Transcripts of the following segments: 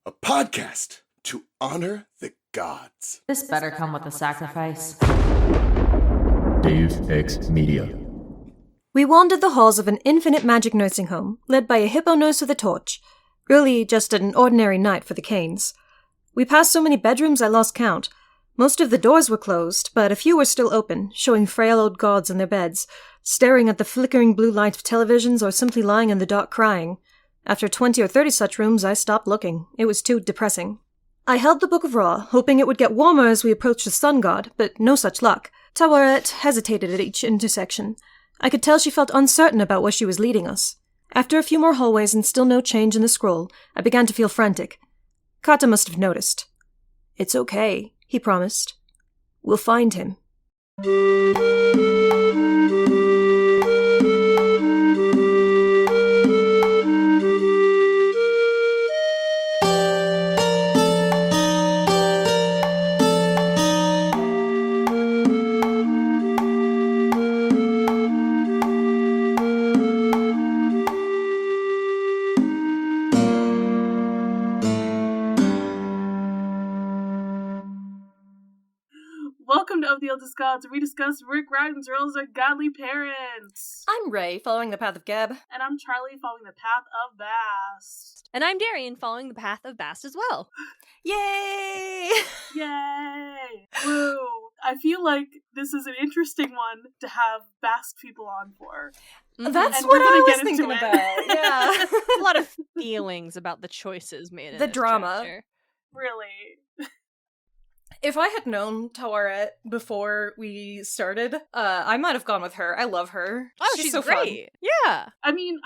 a podcast to honor the gods. This better come with a sacrifice. Dave X Media. We wandered the halls of an infinite magic nursing home, led by a hippo nurse with a torch. Really just an ordinary night for the Canes. We passed so many bedrooms I lost count. Most of the doors were closed, but a few were still open, showing frail old gods in their beds, staring at the flickering blue light of televisions or simply lying in the dark crying. After 20 or 30 such rooms, I stopped looking. It was too depressing. I held the Book of Ra, hoping it would get warmer as we approached the sun god, but no such luck. Tawaret hesitated at each intersection. I could tell she felt uncertain about where she was leading us. After a few more hallways and still no change in the scroll, I began to feel frantic. Kata must have noticed. "It's okay," he promised. "We'll find him." Welcome to Of the Eldest Gods, where we discuss Rick Riordan's roles as godly parents. I'm Raye, following the path of Geb. And I'm Charlie, following the path of Bast. And I'm Darien, following the path of Bast as well. Yay! Yay! Woo! I feel like this is an interesting one to have Bast people on for. That's And what we're gonna I was get into thinking it. about, yeah. A lot of feelings about the choices made in The this drama. chapter. Really. If I had known Tawaret before we started, I might have gone with her. I love her. Oh, she's so great. Yeah. I mean,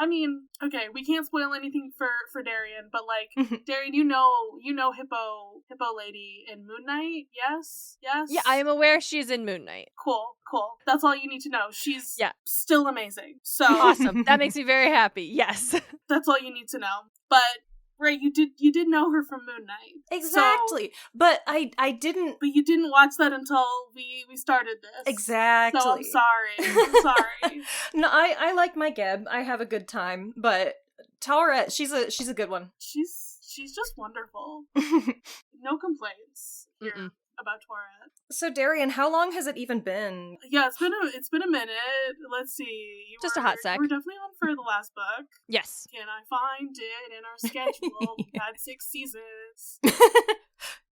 okay, we can't spoil anything for Darien, but like, Darien, you know Hippo lady in Moon Knight, yes? Yes? Yeah, I am aware she's in Moon Knight. Cool. That's all you need to know. She's Yeah. still amazing. So Awesome. That makes me very happy. Yes. that's all you need to know. But Raye, you did know her from Moon Knight. Exactly. But I didn't... But you didn't watch that until we started this. Exactly. So I'm sorry. No, I like my Geb. I have a good time. But Tawaret, she's a good one. She's just wonderful. No complaints here about Tawaret. So Darien, how long has it even been? Yeah, it's been a minute. Let's see. Just a hot sec. You were definitely on for the last book. Yes. Can I find it in our schedule? We've had 6 seasons.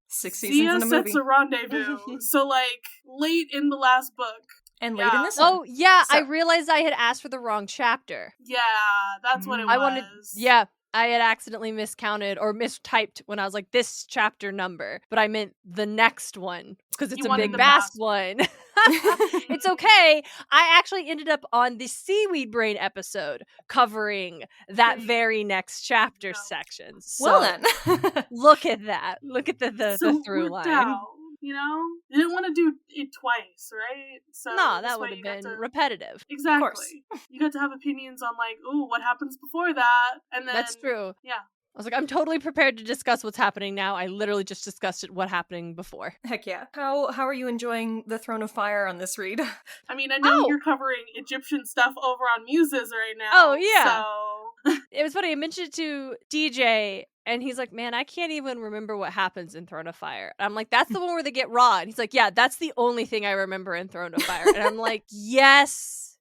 6 seasons in a movie. Sets a rendezvous. So like late in the last book. And late in this one. Oh, yeah, So- I realized I had asked for the wrong chapter. Yeah, that's what it I was. I had accidentally miscounted or mistyped when I was like, this chapter number, but I meant the next one, because it's You a wanted big the Bast Bast one. It's okay. I actually ended up on the Seaweed Brain episode covering that very next chapter section. So Well then. look at that. Look at the So through worked line. out, you know? You didn't want to do it twice, right? So No, this that way would have you got been to- repetitive. Exactly. You got to have opinions on like, ooh, what happens before that? And then That's true. Yeah. I was like, I'm totally prepared to discuss what's happening now. I literally just discussed what happening before. Heck yeah. How are you enjoying the Throne of Fire on this read? I mean, I know Oh. you're covering Egyptian stuff over on Muses right now. Oh, yeah. So It was funny. I mentioned it to DJ, and he's like, man, I can't even remember what happens in Throne of Fire. And I'm like, that's the one where they get Raw. And he's like, yeah, that's the only thing I remember in Throne of Fire. And I'm like, yes,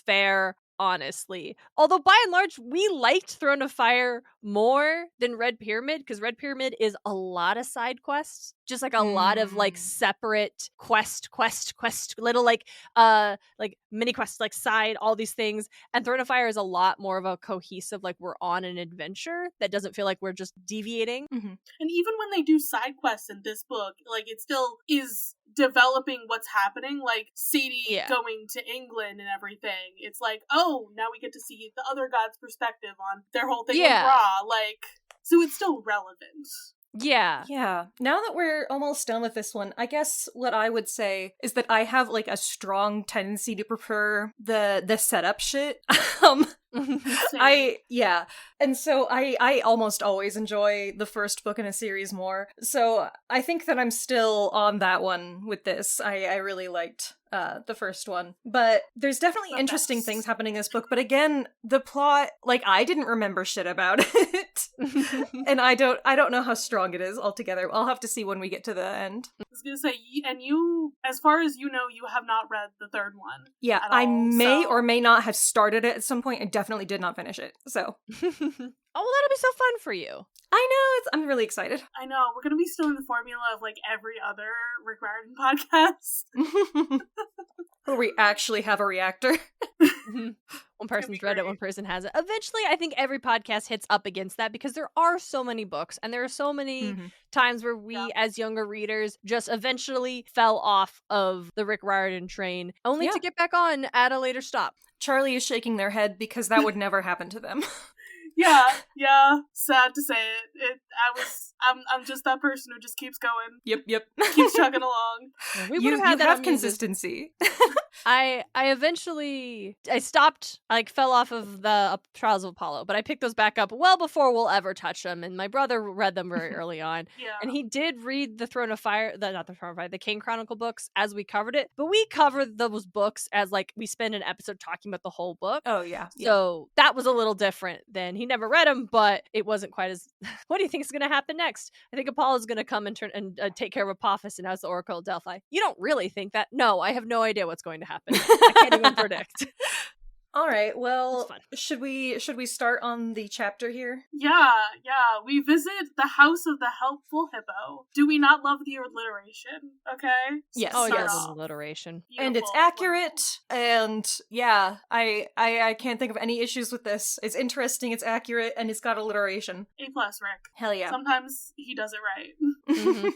fair, honestly. Although, by and large, we liked Throne of Fire more than Red Pyramid, because Red Pyramid is a lot of side quests. Just like a lot of like separate quest, little like mini quests, like side, all these things. And Throne of Fire is a lot more of a cohesive, like we're on an adventure that doesn't feel like we're just deviating. And even when they do side quests in this book, like it still is developing what's happening, like Sadie going to England and everything. It's like, oh, now we get to see the other god's perspective on their whole thing with Ra. Like, so it's still relevant. Yeah. Yeah. Now that we're almost done with this one, I guess what I would say is that I have like a strong tendency to prefer the setup shit. And so I almost always enjoy the first book in a series more. So I think that I'm still on that one with this. I really liked the first one. But there's definitely interesting things happening in this book. But again, the plot, like, I didn't remember shit about it. And I don't know how strong it is altogether. I'll have to see when we get to the end. I was gonna say, and you, as far as you know, you have not read the third one. Yeah, I may or may not have started it at some point. I definitely did not finish it, so. Oh, well, that'll be so fun for you. I know, I'm really excited. I know, we're gonna be still in the formula of, like, every other Rick Riordan podcast. Where we actually have a reactor. One person's read it, one person has it. Eventually, I think every podcast hits up against that because there are so many books and there are so many times where we, as younger readers, just eventually fell off of the Rick Riordan train, only to get back on at a later stop. Charlie is shaking their head because that would never happen to them. Yeah. Sad to say it. I'm just that person who just keeps going. Yep. Keeps chugging along. We would have had that have consistency. I eventually stopped. I fell off of the Trials of Apollo, but I picked those back up well before we'll ever touch them. And my brother read them very early on. And he did read the Throne of Fire, the Kane Chronicle books as we covered it. But we covered those books as we spend an episode talking about the whole book. Oh yeah. So that was a little different than he never read them, but it wasn't quite as. What do you think is going to happen next? I think Apollo's going to come and turn and take care of Apophis and as the Oracle of Delphi. You don't really think that? No, I have no idea what's going to happen. I can't even predict. All right, well, should we start on the chapter here? Yeah. We visit the house of the helpful Hippo. Do we not love the alliteration? Okay. Yes. Oh yes, alliteration. Beautiful. And it's accurate. And yeah, I can't think of any issues with this. It's interesting. It's accurate, and it's got alliteration. A+, Rick. Hell yeah. Sometimes he does it right.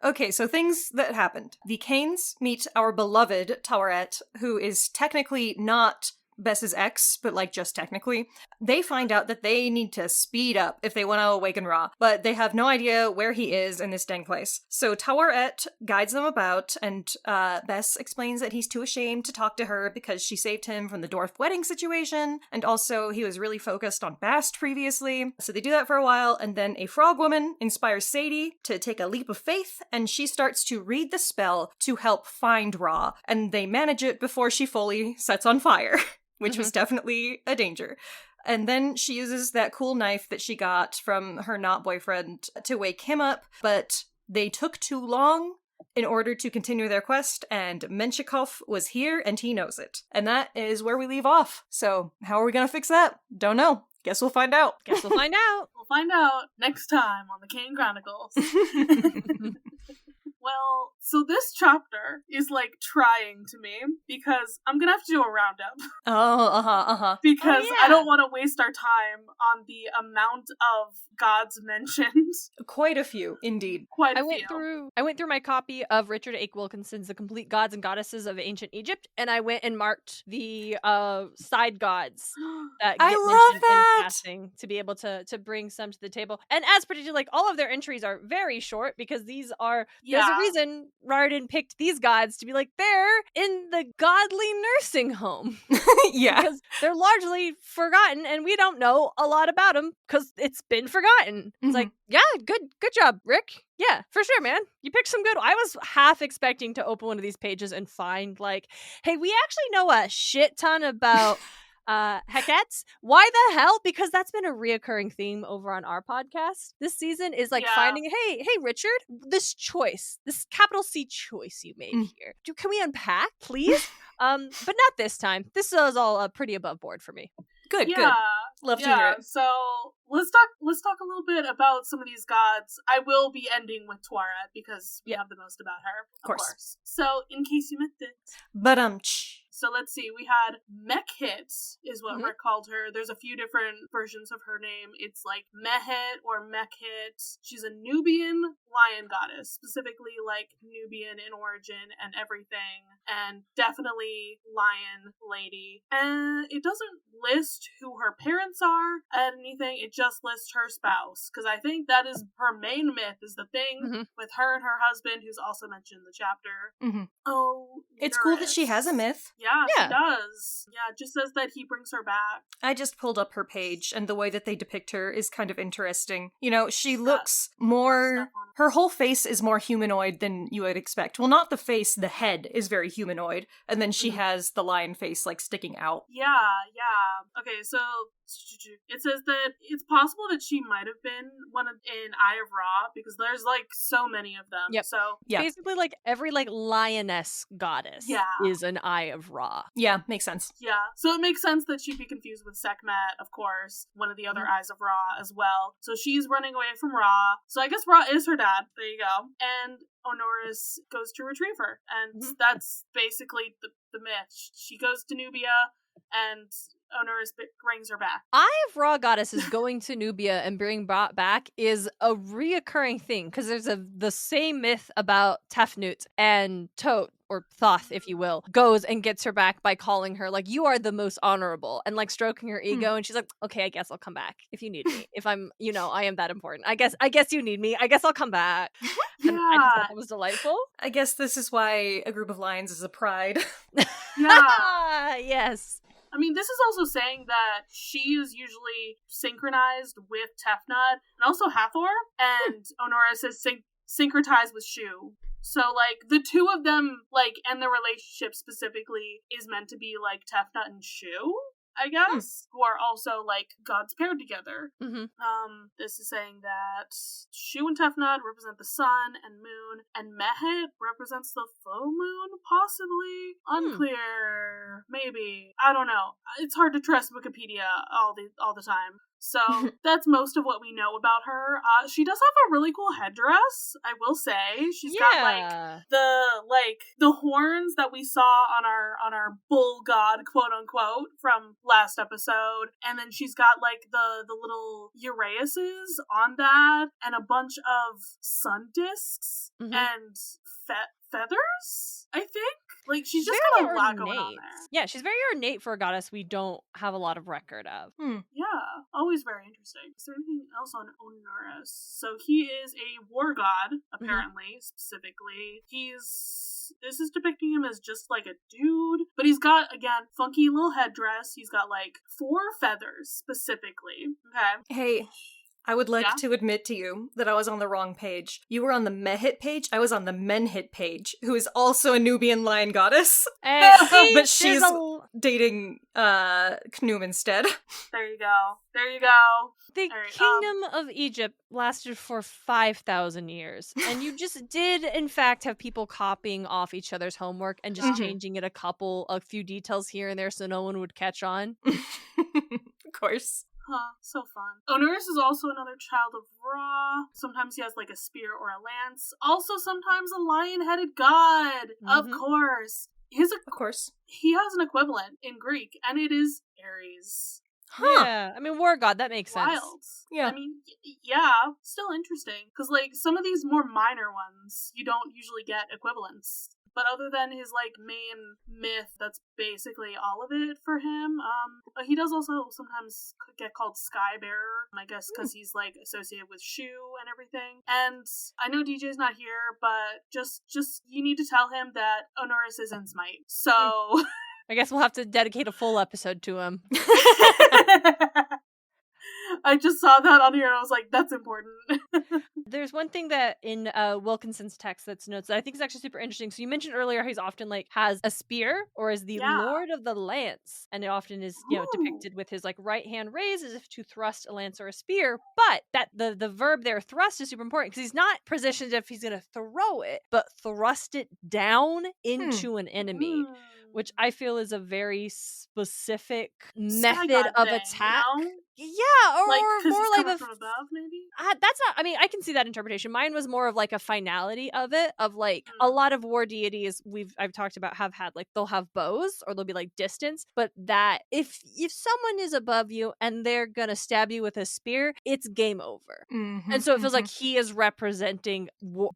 Okay, so things that happened. The Kanes meet our beloved Tawaret, who is technically not Bess's ex, but just technically. They find out that they need to speed up if they want to awaken Ra, but they have no idea where he is in this dang place. So Tawaret guides them about, and Bess explains that he's too ashamed to talk to her because she saved him from the dwarf wedding situation, and also he was really focused on Bast previously. So they do that for a while, and then a frog woman inspires Sadie to take a leap of faith, and she starts to read the spell to help find Ra, and they manage it before she fully sets on fire. Which was definitely a danger. And then she uses that cool knife that she got from her not-boyfriend to wake him up, but they took too long in order to continue their quest, and Menshikov was here, and he knows it. And that is where we leave off. So, how are we gonna fix that? Don't know. Guess we'll find out. We'll find out next time on the Kane Chronicles. Well, so this chapter is trying to me because I'm gonna have to do a roundup. Because I don't want to waste our time on the amount of gods mentioned. Quite a few, indeed. I went through my copy of Richard H. Wilkinson's The Complete Gods and Goddesses of Ancient Egypt, and I went and marked the side gods that get mentioned in passing to be able to bring some to the table. And as predicted, all of their entries are very short because these are there's a reason Riordan picked these gods to be they're in the godly nursing home. Yeah. Because they're largely forgotten and we don't know a lot about them because it's been forgotten. It's good job, Rick. Yeah, for sure, man. You picked some good. I was half expecting to open one of these pages and find hey, we actually know a shit ton about Hecate. Why the hell? Because that's been a reoccurring theme over on our podcast this season is finding, hey, Richard, this capital C choice you made here. Can we unpack, please? But not this time. This is all pretty above board for me. Good. Love to hear it. So let's talk a little bit about some of these gods. I will be ending with Tawaret because we have the most about her, of course. So in case you missed it. So let's see, we had Mekhit is what Rick called her. There's a few different versions of her name. It's Mehet or Mekhit. She's a Nubian lion goddess, specifically Nubian in origin and everything. and definitely lion lady. And it doesn't list who her parents are at anything, it just lists her spouse, because I think that is her main myth, is the thing with her and her husband, who's also mentioned in the chapter. Oh, it's cool that she has a myth. Yeah, she does. Yeah, it just says that he brings her back. I just pulled up her page, and the way that they depict her is kind of interesting. You know, she looks more... Her whole face is more humanoid than you would expect. Well, not the face, the head is very humanoid, and then she has the lion face, like, sticking out. Yeah. Okay, so it says that it's possible that she might have been one in Eye of Ra, because there's, like, so many of them. Yep. So basically, like, every, like, lioness goddess is an Eye of Ra. Yeah, makes sense. Yeah, so it makes sense that she'd be confused with Sekhmet, of course, one of the other Eyes of Ra as well. So she's running away from Ra. So I guess Ra is her dad. There you go. And Honoris goes to retrieve her. And that's basically the myth. She goes to Nubia, and Honoris brings her back. Eye of Ra goddesses going to Nubia and being brought back is a reoccurring thing, because there's the same myth about Tefnut, and Tot, or Thoth, if you will, goes and gets her back by calling her, like, you are the most honorable, and, like, stroking her ego, and she's like, okay, I guess I'll come back if you need me. If I'm, I am that important. I guess you need me. I guess I'll come back. Yeah. And I just thought that was delightful. I guess this is why a group of lions is a pride. Yeah. Yes. I mean, this is also saying that she is usually synchronized with Tefnut, and also Hathor, and Honoris is syncretized with Shu. So, like, the two of them, like, and the relationship specifically is meant to be, like, Tefnut and Shu, I guess, who are also, like, gods paired together. This is saying that Shu and Tefnut represent the sun and moon, and Mehit represents the full moon, possibly? Unclear. Maybe. I don't know. It's hard to trust Wikipedia all the time. So that's most of what we know about her. She does have a really cool headdress, I will say. She's got like the horns that we saw on our bull god, quote unquote, from last episode, and then she's got like the little Uraeuses on that, and a bunch of sun discs and feathers, I think. Like, she's just got a lot going on there. Yeah, she's very ornate for a goddess we don't have a lot of record of. Yeah, always very interesting. Is there anything else on Honoris? So he is a war god, apparently, specifically. This is depicting him as just like a dude, but he's got, again, funky little headdress. He's got like 4 feathers, specifically. Okay. Hey, I would like to admit to you that I was on the wrong page. You were on the Mehit page, I was on the Menhit page, who is also a Nubian lion goddess. But she's dating Khnum instead. There you go. The Kingdom of Egypt lasted for 5,000 years, and you just did, in fact, have people copying off each other's homework and just changing it a few details here and there so no one would catch on. Of course. Huh, so fun. Honoris is also another child of Ra. Sometimes he has like a spear or a lance. Also sometimes a lion-headed god. Of course. Of course. He has an equivalent in Greek, and it is Ares. Yeah, I mean, war god, that makes sense. Wild. Yeah. I mean, yeah, still interesting. Because, like, some of these more minor ones, you don't usually get equivalents. But other than his, like, main myth, that's basically all of it for him. He does also sometimes get called Skybearer, I guess because he's, like, associated with Shu and everything. And I know DJ's not here, but just you need to tell him that Honoris is in Smartt. So... I guess we'll have to dedicate a full episode to him. I just saw that on here and I was like, that's important. There's one thing that in Wilkinson's text that's notes that I think is actually super interesting. So you mentioned earlier how he's often like has a spear or is the Lord of the Lance. And it often is, depicted with his like right hand raised as if to thrust a lance or a spear. But that the verb there, thrust, is super important because he's not positioned if he's going to throw it, but thrust it down into an enemy. Which I feel is a very specific method of attack. You know? Yeah, or like, more like from above, maybe? That's not, I mean, I can see that interpretation. Mine was more of like a finality of it, of like a lot of war deities I've talked about have had, like, they'll have bows or they'll be like distance, but that if someone is above you and they're gonna stab you with a spear, it's game over. And so it feels like he is representing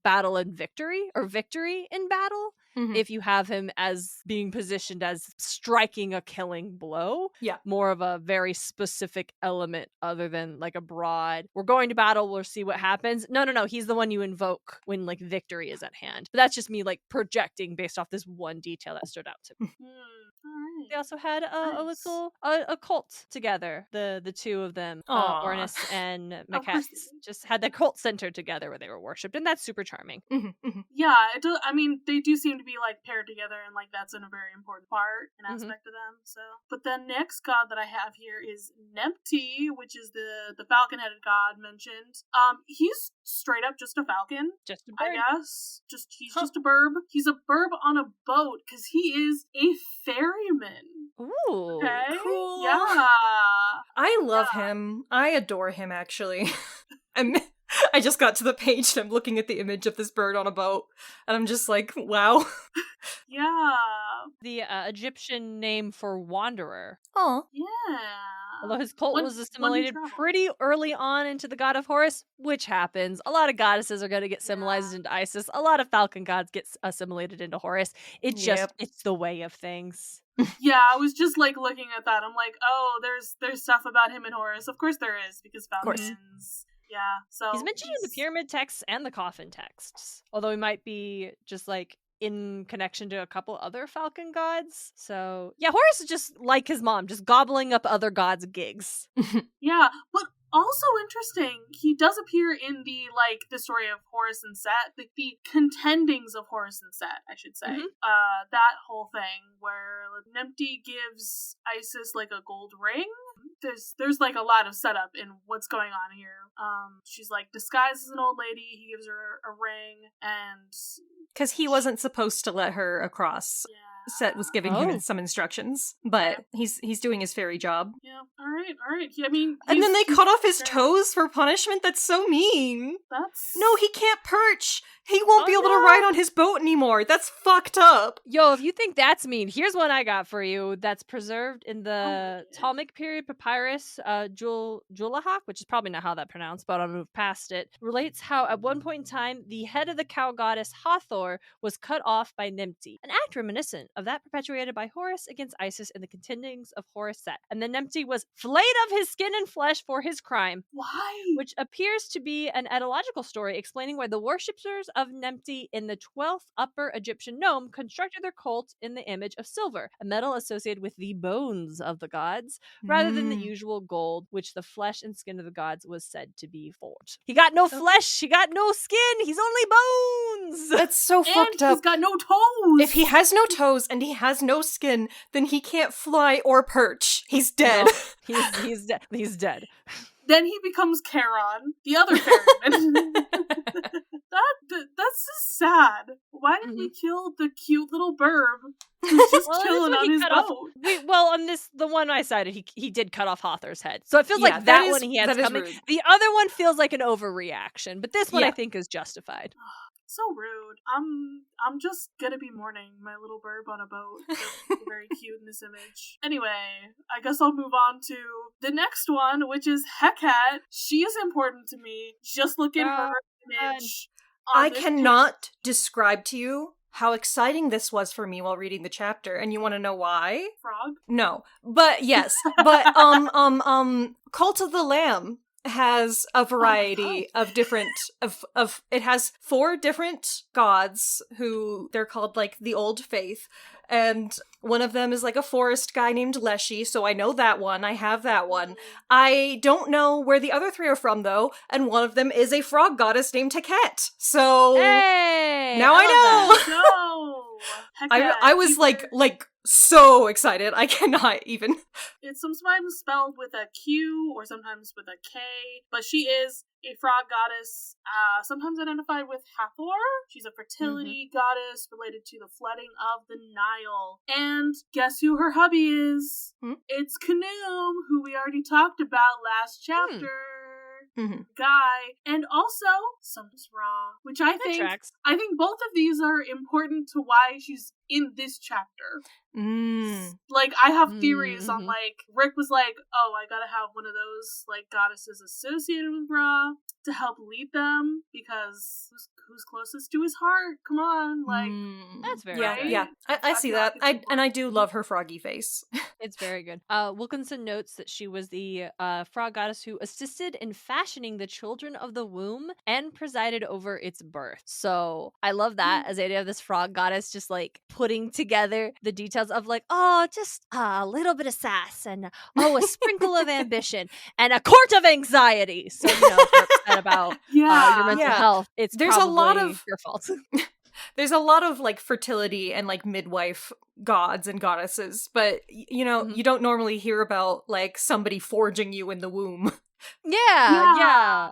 battle and victory, or victory in battle. if you have him as being positioned as striking a killing blow. Yeah. More of a very specific element other than like a broad, we're going to battle, we'll see what happens. No. He's the one you invoke when like victory is at hand. But that's just me like projecting based off this one detail that stood out to me. Alright. They also had a Nice. little a cult together. The two of them, Aw. Ornis and Of course Maquette, they did. just had the cult center together where they were worshipped, and that's super charming. Yeah, I mean, they do seem to be like paired together, and like that's in a very important part and aspect of them. So, but the next god that I have here is Nempty, which is the falcon-headed god mentioned. He's straight up just a falcon. Just a I bird. guess. He's just a burb. He's a burb on a boat because he is a ferryman. Ooh, Okay. cool. Yeah. I love him. I adore him, actually. I just got to the page and I'm looking at the image of this bird on a boat, and I'm just like, wow. Yeah. The Egyptian name for wanderer. Oh. Yeah. Although his cult One- was one who assimilated traveled. pretty early on into the god of Horus, which happens. A lot of goddesses are going to get symbolized into Isis. A lot of falcon gods get assimilated into Horus. It's it's the way of things. Yeah, I was just like looking at that. I'm like, oh, there's stuff about him and Horus. Of course there is, because falcons. Yeah, so He's mentioned in the pyramid texts and the coffin texts. Although he might be just like in connection to a couple other falcon gods. So yeah, Horus is just like his mom, just gobbling up other gods' gigs. Yeah, but also interesting, he does appear in the story of Horus and Set, the contendings of Horus and Set, I should say. That whole thing where Nempty gives Isis like a gold ring. There's like a lot of setup in what's going on here. She's like disguised as an old lady, he gives her a ring, and Because he wasn't supposed to let her across. yeah. Set was giving him some instructions, but he's doing his fairy job. Yeah, alright. I mean, And then they cut off his very- toes for punishment? That's so mean. That's No, he can't perch. He won't be able to ride on his boat anymore. That's fucked up. Yo, if you think that's mean, here's one I got for you that's preserved in the Ptolemaic period papyrus, Julahak, which is probably not how that pronounced, but I'll move past it, relates how at one point in time, the head of the cow goddess Hathor was cut off by Nempty, an act reminiscent of that perpetuated by Horus against Isis in the contendings of Horus Set. And then Nempty was flayed of his skin and flesh for his crime. Why? Which appears to be an etymological story explaining why the worshippers of Nempty in the 12th Upper Egyptian Nome constructed their cult in the image of silver, a metal associated with the bones of the gods, rather than the usual gold, which the flesh and skin of the gods was said to be forged. He got no flesh, he got no skin, he's only bones! That's so fucked And up. he's got no toes! If he has no toes and he has no skin, then he can't fly or perch. He's dead. No, he's dead. He's dead. Then he becomes Charon, the other ferryman. That's just sad. Why did we kill the cute little burb who's just chilling on his boat? On the one I cited, he did cut off Hathor's head. So it feels Yeah, like that one is- he has that is coming. rude. The other one feels like an overreaction, but this one I think is justified. So rude. I'm just gonna be mourning my little burb on a boat. They're very cute in this image. Anyway, I guess I'll move on to the next one, which is Hecate. She is important to me. Just look at her image. I cannot describe to you how exciting this was for me while reading the chapter, and you want to know why? Frog? No. But yes. But Cult of the Lamb has a variety of different of it has 4 different gods who they're called like the Old Faith, and one of them is like a forest guy named Leshy, so I know that one. I have that one. I don't know where the other 3 are from though, and one of them is a frog goddess named Hecate. So Hey, now I know. No! Hecate. I was like so excited. I cannot even. It's sometimes spelled with a Q or sometimes with a K, but she is a frog goddess, sometimes identified with Hathor. She's a fertility goddess related to the flooding of the Nile. And guess who her hubby is? It's Khnum, who we already talked about last chapter. Guy, and also sometimes Ra, which I think both of these are important to why she's in this chapter. Like, I have theories on, like, Rick was like, oh, I gotta have one of those, like, goddesses associated with Ra to help lead them, because who's closest to his heart. Come on, like that's very yeah, good. yeah. I see that. I do love her froggy face. It's very good. Wilkinson notes that she was the frog goddess who assisted in fashioning the children of the womb and presided over its birth. So I love that as the idea of this frog goddess just like putting together the details of like, oh, just a little bit of sass and a sprinkle of ambition and a quart of anxiety. So if you're upset about your mental health, there's a lot of your fault. There's a lot of like fertility and like midwife gods and goddesses, but you know, you don't normally hear about like somebody forging you in the womb. Yeah.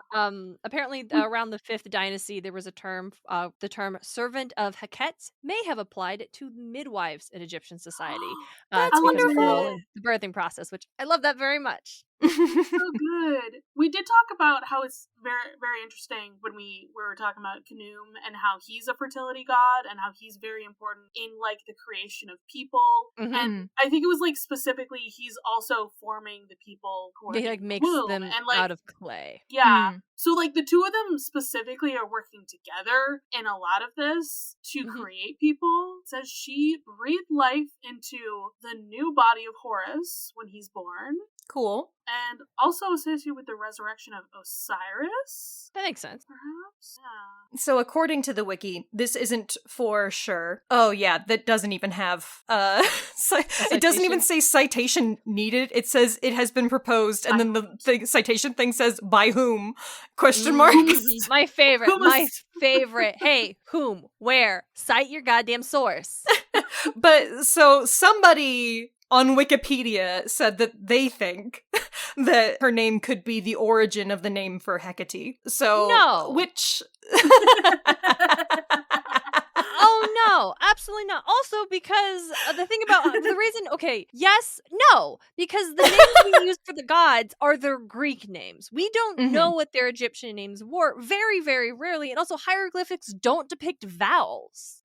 Apparently, around the 5th dynasty, there was a term, the term "servant of Heket" may have applied to midwives in Egyptian society. That's wonderful. The birthing process, which I love that very much. So good. We did talk about how it's very, very interesting when we were talking about Khnum and how he's a fertility god and how he's very important in like the creation of people. And I think it was like specifically he's also forming the people who are he like makes them and, like, out of clay. Yeah. So like the two of them specifically are working together in a lot of this to create people. It says she breathed life into the new body of Horus when he's born. Cool. And also associated with the resurrection of Osiris. That makes sense. Perhaps? Yeah. So according to the wiki, this isn't for sure. Oh yeah, that doesn't even have it doesn't even say citation needed. It says it has been proposed, and then the citation thing says by whom? Question mark. My favorite. Hey, whom? Where? Cite your goddamn source. But so somebody on Wikipedia said that they think that her name could be the origin of the name for Hecate. So, no. Which... Oh, no, absolutely not. Also, because the thing about the reason, no, because the names we use for the gods are their Greek names. We don't know what their Egyptian names were very, very rarely. And also, hieroglyphics don't depict vowels.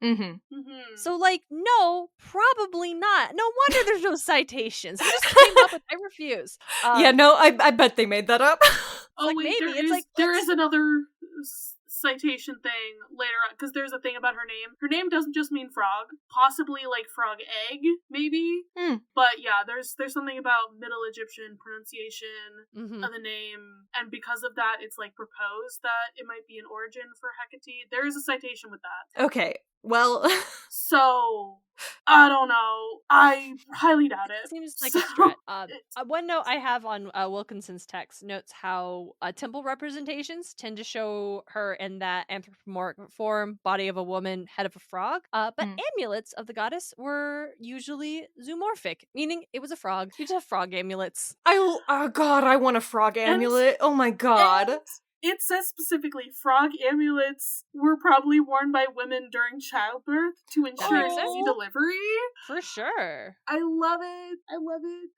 So, like, no, probably not. No wonder there's no citations. They just came up with, I refuse. I bet they made that up. Oh, like, wait, maybe. There is another citation thing later on, because there's a thing about her name. Her name doesn't just mean frog, possibly like frog egg, maybe. But yeah, there's something about Middle Egyptian pronunciation of the name, and because of that, it's like proposed that it might be an origin for Hecate. There is a citation with that. Okay, well... So... I don't know. I highly doubt it. Seems like a stretch. One note I have on Wilkinson's text notes how temple representations tend to show her in that anthropomorphic form, body of a woman, head of a frog. But amulets of the goddess were usually zoomorphic, meaning it was a frog. You just have frog amulets. Oh god, I want a frog amulet. Oh my god. It says specifically frog amulets were probably worn by women during childbirth to ensure easy delivery. For sure. I love it.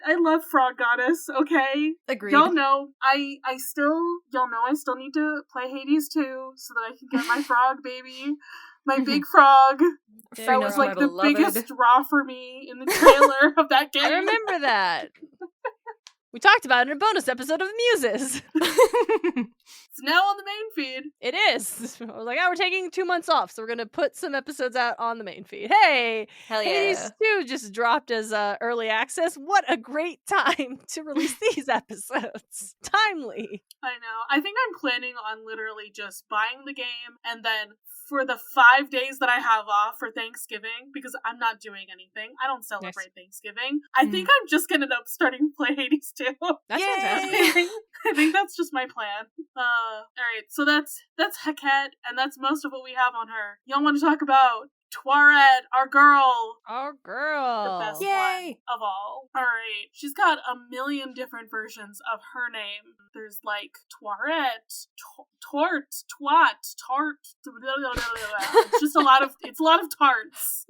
I love frog goddess, okay? Agreed. Y'all know I still need to play Hades 2 so that I can get my frog baby. My big frog. That was like the biggest draw for me in the trailer of that game. I remember that. We talked about it in a bonus episode of the Muses. It's now on the main feed. It is. I was like, we're taking 2 months off, so we're going to put some episodes out on the main feed. Hey! Hell yeah. Hades 2 just dropped as early access. What a great time to release these episodes. Timely. I know. I think I'm planning on literally just buying the game and then for the 5 days that I have off for Thanksgiving, because I'm not doing anything. I don't celebrate Thanksgiving. I think I'm just going to end up starting to play Hades 2. That's fantastic. I think that's just my plan. Alright, so that's Hecate, and that's most of what we have on her. Y'all want to talk about Tawaret, our girl. The best one of all. Alright, she's got a million different versions of her name. There's like Tawaret, Tort, Twat, Tart. It's just a lot of tarts.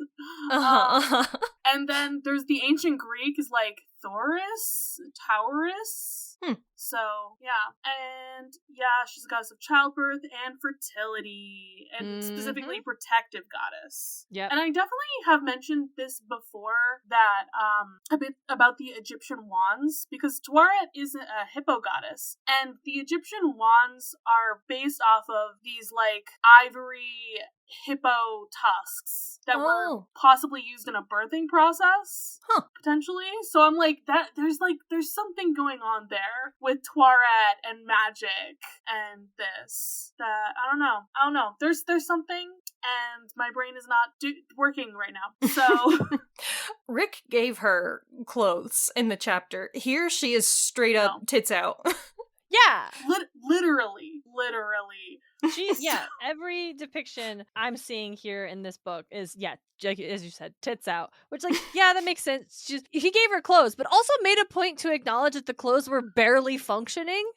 And then there's the ancient Greek is like Thoris, Taurus. So, yeah. And, yeah, she's a goddess of childbirth and fertility, and specifically protective goddess. Yep. And I definitely have mentioned this before, that, a bit about the Egyptian wands, because Tawaret is a hippo goddess, and the Egyptian wands are based off of these, like, ivory hippo tusks that were possibly used in a birthing process, potentially. So I'm like, that there's something going on there with Tawaret and magic and this, that I don't know. There's something, and my brain is not working right now. So Rick gave her clothes in the chapter. Here she is straight up tits out. Yeah. Literally. Every depiction I'm seeing here in this book is, as you said, tits out. Which, like, yeah, that makes sense. He gave her clothes, but also made a point to acknowledge that the clothes were barely functioning.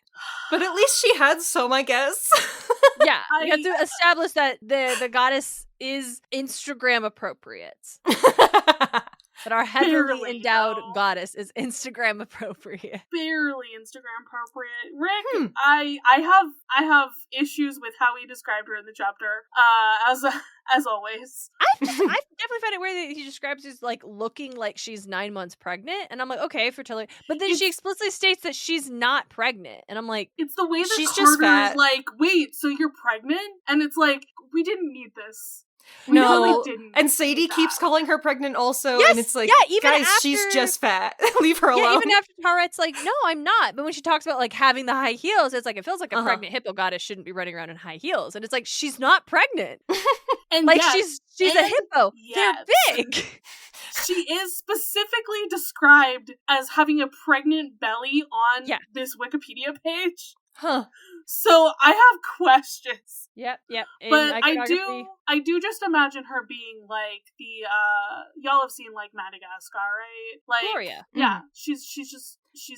But at least she had some, I guess. Yeah, you have to establish that the goddess is Instagram appropriate. That our heavily endowed goddess is Instagram appropriate. Barely Instagram appropriate. Rick, I have issues with how he described her in the chapter. As always. I definitely find it weird that he describes her as, like, looking like she's 9 months pregnant, and I'm like, okay, fertility. But then she explicitly states that she's not pregnant, and I'm like, it's the way that she's Carter just fat. is like, wait, so you're pregnant? And it's like, we didn't need this. No, and Sadie keeps calling her pregnant also, and it's like, guys, she's just fat. Leave her alone. Yeah, even after Tawaret's like, no, I'm not. But when she talks about, like, having the high heels, it's like, it feels like a pregnant hippo goddess shouldn't be running around in high heels. And it's like, she's not pregnant. And like, she's a hippo. Yes. They're big. She is specifically described as having a pregnant belly on this Wikipedia page. Huh. So I have questions. Yep. But I do just imagine her being like the y'all have seen, like, Madagascar, right? Like Gloria. Yeah. She's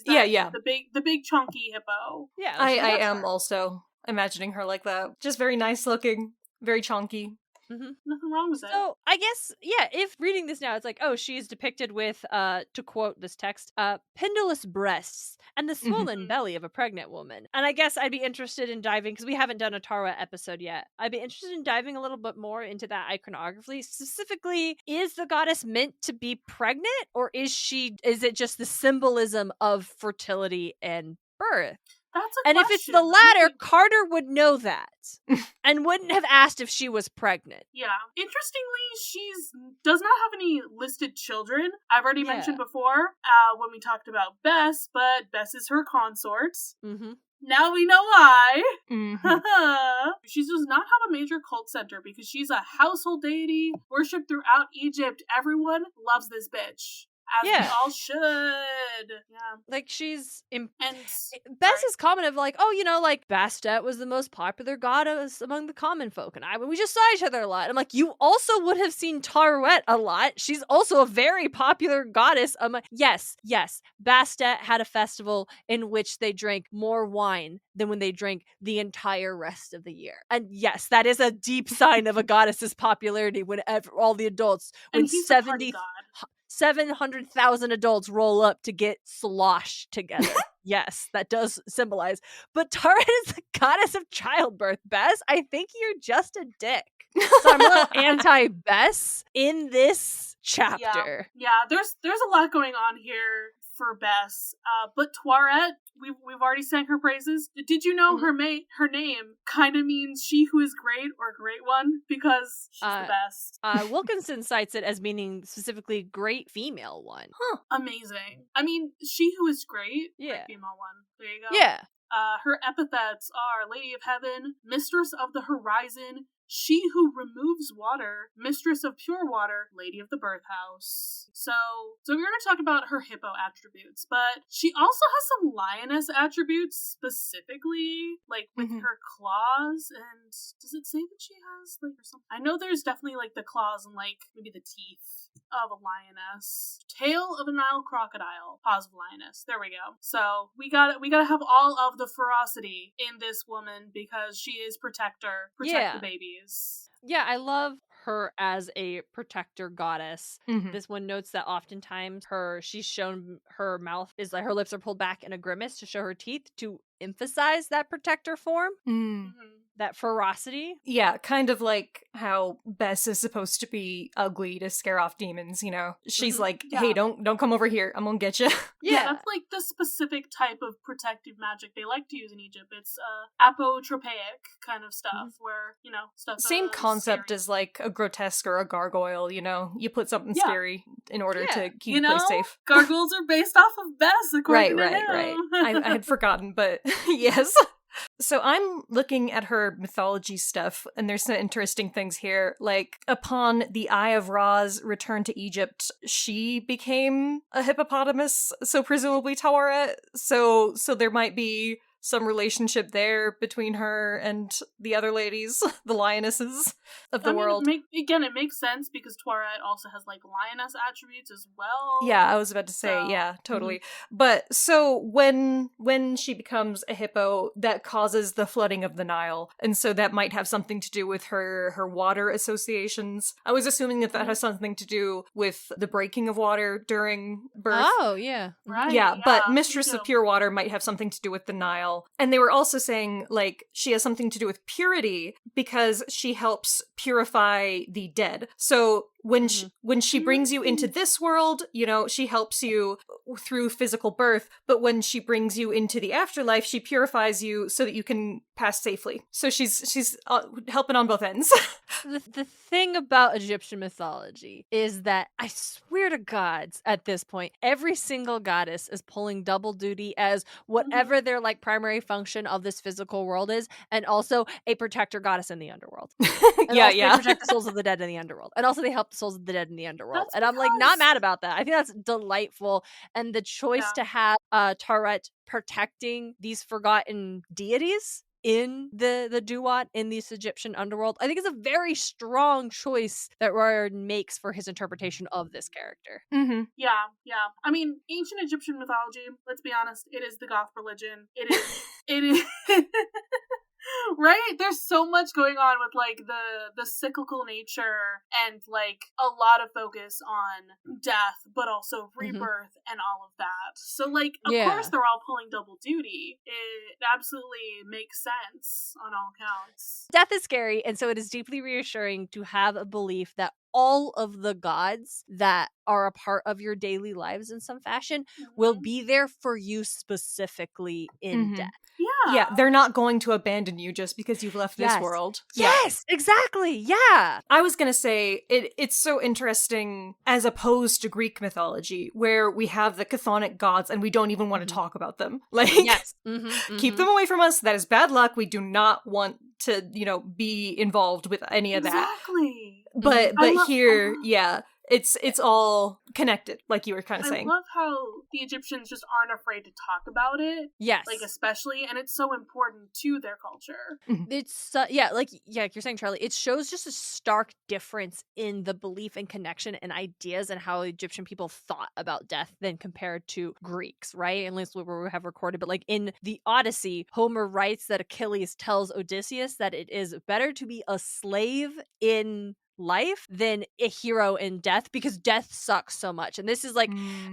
that, the big chunky hippo. Yeah. I am also imagining her like that. Just very nice looking, very chunky. Nothing wrong with it. So I guess, if reading this now, it's like, oh, she's depicted with, to quote this text, pendulous breasts and the swollen belly of a pregnant woman. And I guess I'd be interested in diving, because we haven't done a Tawaret episode yet. I'd be interested in diving a little bit more into that iconography. Specifically, is the goddess meant to be pregnant, or is it just the symbolism of fertility and birth? That's and question. If it's the latter, Carter would know that and wouldn't have asked if she was pregnant. Yeah. Interestingly, she's does not have any listed children. I've already mentioned before when we talked about Bess, but Bess is her consort. Now we know why. She does not have a major cult center because she's a household deity worshipped throughout Egypt. Everyone loves this bitch. As we all should. Yeah. Like, she's... Bess's comment of, like, oh, like, Bastet was the most popular goddess among the common folk, and we just saw each other a lot. I'm like, you also would have seen Tawaret a lot. She's also a very popular goddess. Yes, Bastet had a festival in which they drank more wine than when they drank the entire rest of the year. And yes, that is a deep sign of a goddess's popularity when all the adults... And he's a party god. 700,000 adults roll up to get sloshed together. Yes, that does symbolize. But Tawaret is the goddess of childbirth, Bess. I think you're just a dick. So I'm a little anti-Bess in this chapter. Yeah, there's a lot going on here for Bess. But Tawaret, we've already sang her praises. Did you know her name kind of means she who is great or great one? Because she's the best. Wilkinson cites it as meaning specifically great female one. Amazing. I mean, she who is great, great female one. There you go. Yeah. Her epithets are Lady of Heaven, Mistress of the Horizon, She who removes water, Mistress of pure water, Lady of the Birth House. So we're going to talk about her hippo attributes, but she also has some lioness attributes, specifically, like, with her claws, and does it say that she has, like, or something? I know there's definitely, like, the claws and, like, maybe the teeth of a lioness. Tail of a Nile crocodile. Paws of lioness. There we go. So we gotta have all of the ferocity in this woman because she is protector. Protect the babies. Yeah, I love her as a protector goddess. This one notes that oftentimes she's shown her mouth is like her lips are pulled back in a grimace to show her teeth to emphasize that protector form. That ferocity. Yeah, kind of like how Bess is supposed to be ugly to scare off demons, you know? She's like, hey, don't come over here. I'm gonna get you. Yeah, that's like the specific type of protective magic they like to use in Egypt. It's apotropaic kind of stuff where, you know, stuff same concept scary. as like a grotesque or a gargoyle, you know? You put something scary in order to keep the place safe. Gargoyles are based off of Bess, according to him. Right. I had forgotten, but yes. So I'm looking at her mythology stuff, and there's some interesting things here. Like, upon the Eye of Ra's return to Egypt, she became a hippopotamus, so presumably Tawaret. So there might be some relationship there between her and the other ladies, the lionesses of the world. It makes sense because Tawaret also has like lioness attributes as well. Yeah, I was about to say, yeah, totally. But so when she becomes a hippo, that causes the flooding of the Nile, and so that might have something to do with her water associations. I was assuming that has something to do with the breaking of water during birth. Oh, yeah. Right. Yeah, but Mistress of Pure Water might have something to do with the Nile. And they were also saying, like, she has something to do with purity because she helps purify the dead. So when she brings you into this world, you know, she helps you through physical birth, but when she brings you into the afterlife, she purifies you so that you can pass safely. So she's helping on both ends. The thing about Egyptian mythology is that I swear to gods at this point, every single goddess is pulling double duty as whatever their like primary function of this physical world is, and also a protector goddess in the underworld. They protect the souls of the dead in the underworld, and also they help the souls of the dead in the underworld. And I'm like not mad about that. I think that's delightful, and the choice to have Tawaret protecting these forgotten deities in the Duat in this Egyptian underworld, I think is a very strong choice that Raye makes for his interpretation of this character. Yeah. I mean, ancient Egyptian mythology, let's be honest, it is the goth religion. It is right? There's so much going on with like the cyclical nature and like a lot of focus on death, but also rebirth and all of that. So like, of course they're all pulling double duty. It absolutely makes sense on all counts. Death is scary, and so it is deeply reassuring to have a belief that all of the gods that are a part of your daily lives in some fashion will be there for you specifically in death. Yeah, they're not going to abandon you just because you've left this world. Yes, exactly. Yeah. I was going to say, it's so interesting as opposed to Greek mythology, where we have the chthonic gods and we don't even want to talk about them. Like, keep them away from us. That is bad luck. We do not want to, you know, be involved with any of that. Exactly. But here, it's all connected, like you were kind of saying. I love how the Egyptians just aren't afraid to talk about it. Yes. Like, especially, and it's so important to their culture. It's, like you're saying, Charlie, it shows just a stark difference in the belief and connection and ideas and how Egyptian people thought about death than compared to Greeks, right? At least where we have recorded. But like in the Odyssey, Homer writes that Achilles tells Odysseus that it is better to be a slave in life than a hero in death because death sucks so much. And this is like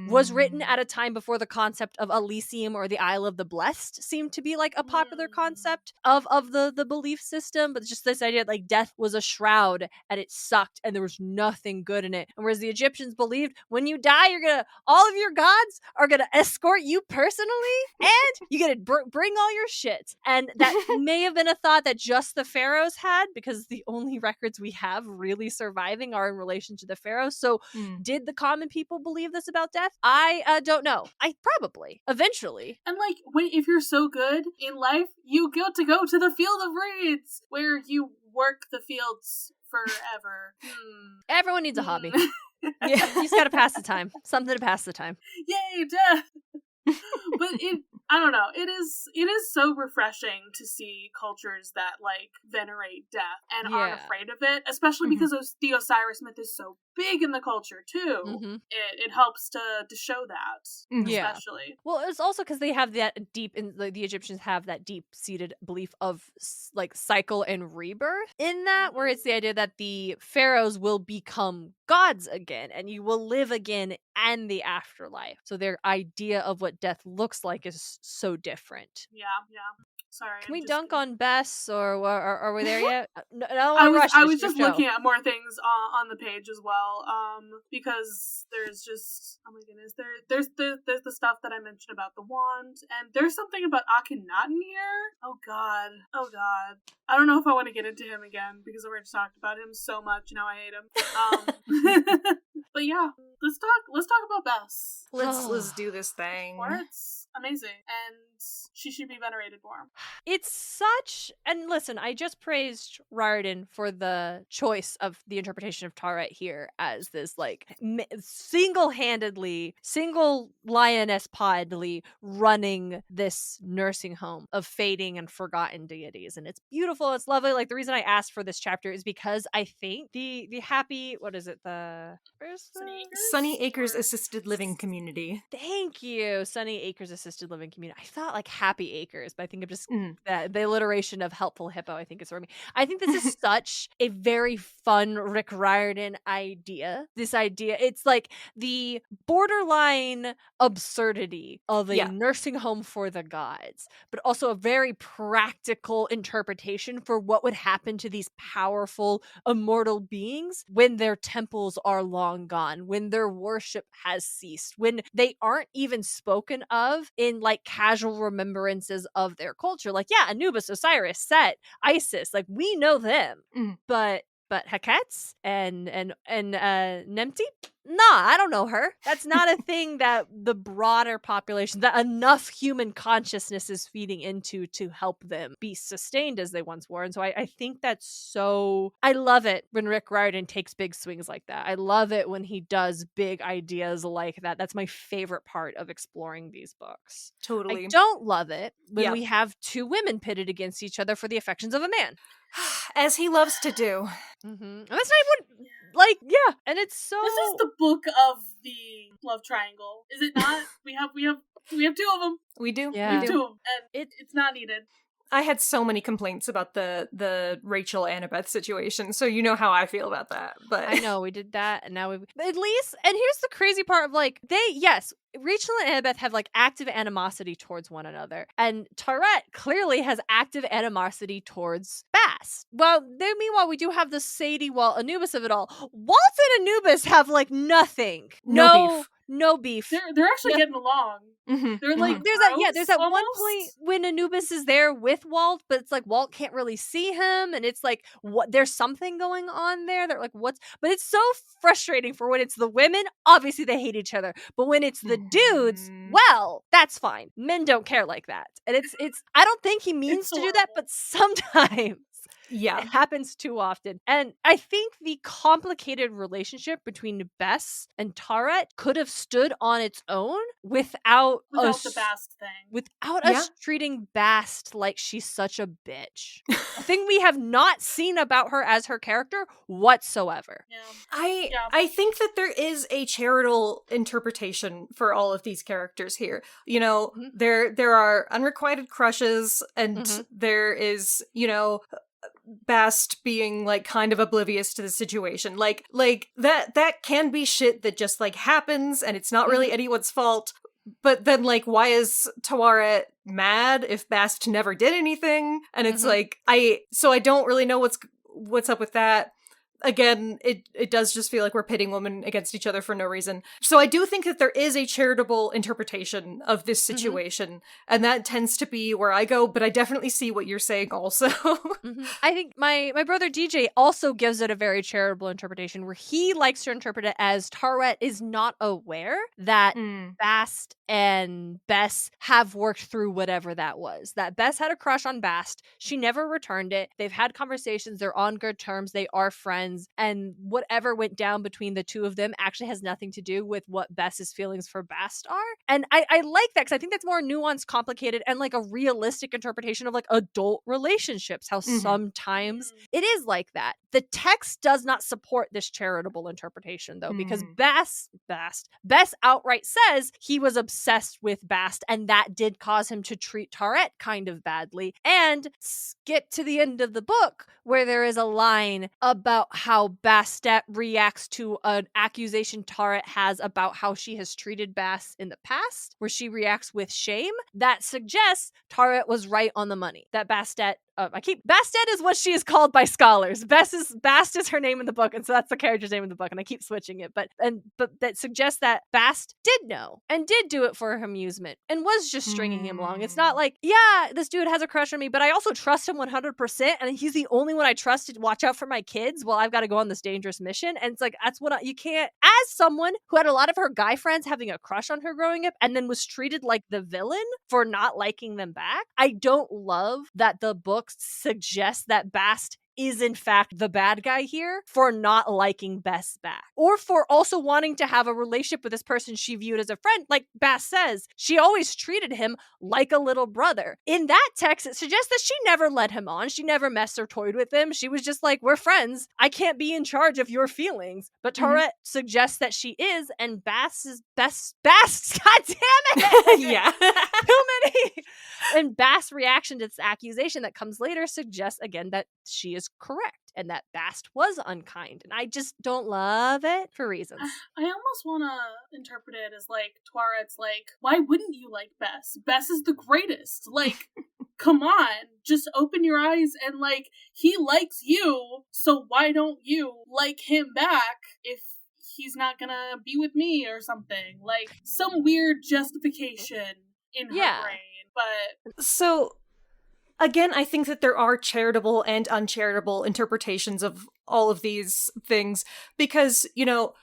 was written at a time before the concept of Elysium or the Isle of the Blessed seemed to be like a popular concept of the belief system, but just this idea that like death was a shroud and it sucked and there was nothing good in it. And whereas the Egyptians believed when you die all of your gods are gonna escort you personally and you get to bring all your shit. And that may have been a thought that just the pharaohs had because the only records we have really surviving are in relation to the pharaohs. So did the common people believe this about death? I don't know. I probably eventually. And like if you're so good in life, you get to go to the field of reeds where you work the fields forever. Everyone needs a hobby. You just gotta pass the time. Something to pass the time. Yay, death. But I don't know. It is so refreshing to see cultures that like venerate death and aren't afraid of it, especially because the Osiris myth is so big in the culture too. It helps to show that, especially. Well, it's also because they have that deep, the Egyptians have that deep-seated belief of like cycle and rebirth in that, where it's the idea that the pharaohs will become gods again, and you will live again and the afterlife. So their idea of what death looks like is so different. Yeah. Sorry. Can we dunk on Bess, or are we there yet? No, I was just looking at more things on the page as well, because there's just, oh my goodness, there's the stuff that I mentioned about the wand, and there's something about Akhenaten here. Oh god. I don't know if I want to get into him again because I already talked about him so much. Now I hate him. But yeah, let's talk about Bess. Let's do this thing. It's amazing, and she should be venerated more. It's such, and listen, I just praised Riordan for the choice of the interpretation of Tawaret here as this like single-handedly, single lioness podly running this nursing home of fading and forgotten deities, and it's beautiful, it's lovely. Like, the reason I asked for this chapter is because I think the happy, what is it, Sunny Acres Assisted Living Community. Thank you, Sunny Acres Assisted Living Community. I thought like Happy Acres, but I think I'm just the alliteration of Helpful Hippo, I think, is for me. I think this is such a very fun Rick Riordan idea. This idea, it's like the borderline absurdity of a nursing home for the gods, but also a very practical interpretation for what would happen to these powerful immortal beings when their temples are long gone, when their worship has ceased, when they aren't even spoken of in like casual remembrances of their culture. Like, yeah, Anubis, Osiris, Set, Isis, like we know them, but Hekats and Nemti? Nah, I don't know her. That's not a thing that the broader population, that enough human consciousness is feeding into to help them be sustained as they once were. And so I think that's so, I love it when Rick Riordan takes big swings like that. I love it when he does big ideas like that. That's my favorite part of exploring these books. Totally. I don't love it when we have two women pitted against each other for the affections of a man. As he loves to do. And that's not even like, and it's so. This is the book of the love triangle, is it not? we have two of them. We do. Yeah. We have two of them, and it's not needed. I had so many complaints about the Rachel Annabeth situation, so you know how I feel about that. But I know we did that, and now we at least. And here's the crazy part of like Rachel and Annabeth have like active animosity towards one another, and Tawaret clearly has active animosity towards Bast. Well, then meanwhile we do have the Sadie Walt Anubis of it all. Walt and Anubis have like nothing, no beef. They're actually getting along. They're like there's that one point when Anubis is there with Walt, but it's like Walt can't really see him, and it's like what there's something going on there. They're like, but it's so frustrating for when it's the women. Obviously they hate each other, but when it's the dudes, well, that's fine. Men don't care like that, and it's. I don't think he means to do that, but sometimes. Yeah. It happens too often. And I think the complicated relationship between Bess and Tawaret could have stood on its own without the Bast thing. Without us treating Bast like she's such a bitch. A thing we have not seen about her as her character whatsoever. Yeah. I think that there is a charitable interpretation for all of these characters here. You know, there are unrequited crushes, and there is, you know, Bast being like kind of oblivious to the situation. Like that can be shit that just like happens and it's not really anyone's fault. But then like, why is Tawaret mad if Bast never did anything? And it's like, I don't really know what's up with that. Again, it does just feel like we're pitting women against each other for no reason. So I do think that there is a charitable interpretation of this situation, and that tends to be where I go, but I definitely see what you're saying also. I think my brother DJ also gives it a very charitable interpretation, where he likes to interpret it as Tawaret is not aware that Bast and Bess have worked through whatever that was. That Bess had a crush on Bast. She never returned it. They've had conversations. They're on good terms. They are friends. And whatever went down between the two of them actually has nothing to do with what Bess's feelings for Bast are. And I like that, because I think that's more nuanced, complicated, and like a realistic interpretation of like adult relationships, how sometimes it is like that. The text does not support this charitable interpretation, though, because Bess outright says he was obsessed with Bast, and that did cause him to treat Tawaret kind of badly. And skip to the end of the book, where there is a line about how Bastet reacts to an accusation Tawaret has about how she has treated Bast in the past, where she reacts with shame. That suggests Tawaret was right on the money. That Bastet Bastet is what she is called by scholars. Bast is her name in the book, and so that's the character's name in the book, and I keep switching it. But that suggests that Bast did know and did do it for her amusement and was just stringing him along. It's not like, yeah, this dude has a crush on me, but I also trust him 100%, and he's the only one I trust to watch out for my kids while I've got to go on this dangerous mission. And it's like, that's what you can't, as someone who had a lot of her guy friends having a crush on her growing up and then was treated like the villain for not liking them back, I don't love that the book suggests that Bast is in fact the bad guy here for not liking Bess back, or for also wanting to have a relationship with this person she viewed as a friend. Like Bass says, she always treated him like a little brother. In that text, it suggests that she never led him on. She never messed or toyed with him. She was just like, we're friends. I can't be in charge of your feelings. But Tawaret suggests that she is, and Bass is Bass. God damn it! Yeah. Too many. And Bass' reaction to this accusation that comes later suggests again that she is correct and that Bast was unkind. And I just don't love it for reasons. I almost want to interpret it as like Tawaret's like, why wouldn't you like Bess? Bess is the greatest. Like, come on, just open your eyes and like, he likes you, so why don't you like him back if he's not gonna be with me or something? Like, some weird justification in her brain. But so again, I think that there are charitable and uncharitable interpretations of all of these things because, you know,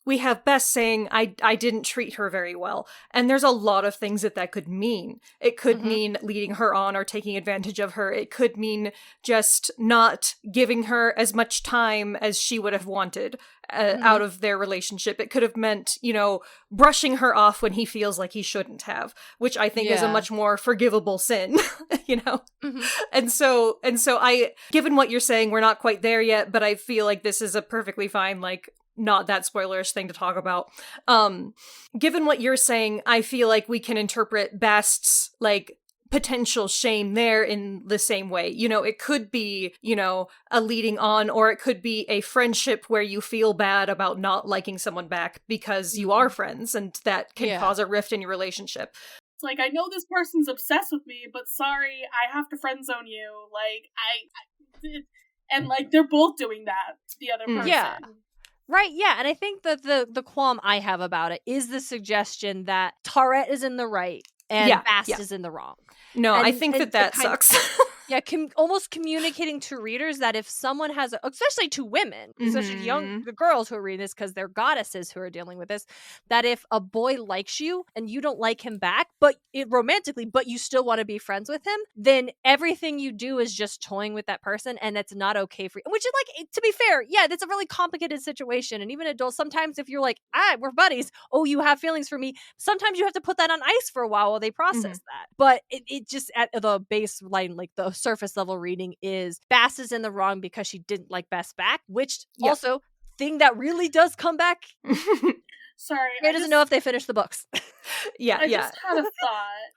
we have Bess saying, I didn't treat her very well. And there's a lot of things that could mean. It could mean leading her on or taking advantage of her. It could mean just not giving her as much time as she would have wanted out of their relationship. It could have meant, you know, brushing her off when he feels like he shouldn't have, which I think is a much more forgivable sin, you know? And so given what you're saying, we're not quite there yet, but I feel like this is a perfectly fine, like, not that spoilerish thing to talk about. Given what you're saying, I feel like we can interpret Bast's, like, potential shame there in the same way. You know, it could be, you know, a leading on, or it could be a friendship where you feel bad about not liking someone back because you are friends, and that can cause a rift in your relationship. It's like, I know this person's obsessed with me, but sorry, I have to friend zone you. Like, and like, they're both doing that to the other person. Yeah. Right, yeah, and I think that the qualm I have about it is the suggestion that Tawaret is in the right and Bast is in the wrong. No, I think that sucks. Almost communicating to readers that if someone has, especially to women, especially the girls who are reading this because they're goddesses who are dealing with this, that if a boy likes you and you don't like him back, but romantically, but you still want to be friends with him, then everything you do is just toying with that person, and it's not okay for you. Which is like, to be fair, that's a really complicated situation, and even adults, sometimes if you're like, we're buddies, oh, you have feelings for me, sometimes you have to put that on ice for a while they process that. But it just, at the baseline, like the surface level reading, is Bast is in the wrong because she didn't like Best back, which also thing that really does come back. Sorry, I doesn't know if they finished the books. I just had a thought.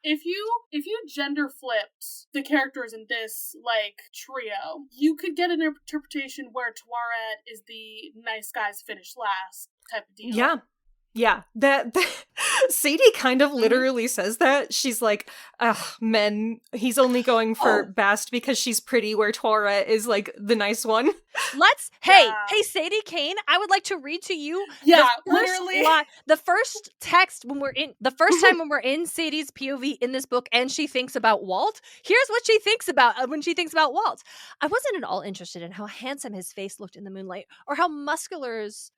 If you gender flipped the characters in this, like, trio, you could get an interpretation where Tawaret is the nice guys finish last type of deal. Yeah, that Sadie kind of literally says that. She's like, men, he's only going for Bast because she's pretty, where Tawaret is, like, the nice one. Hey, Sadie Kane, I would like to read to you the first text the first time when we're in Sadie's POV in this book and she thinks about Walt. Here's what she thinks about when she thinks about Walt. I wasn't at all interested in how handsome his face looked in the moonlight, or how muscular his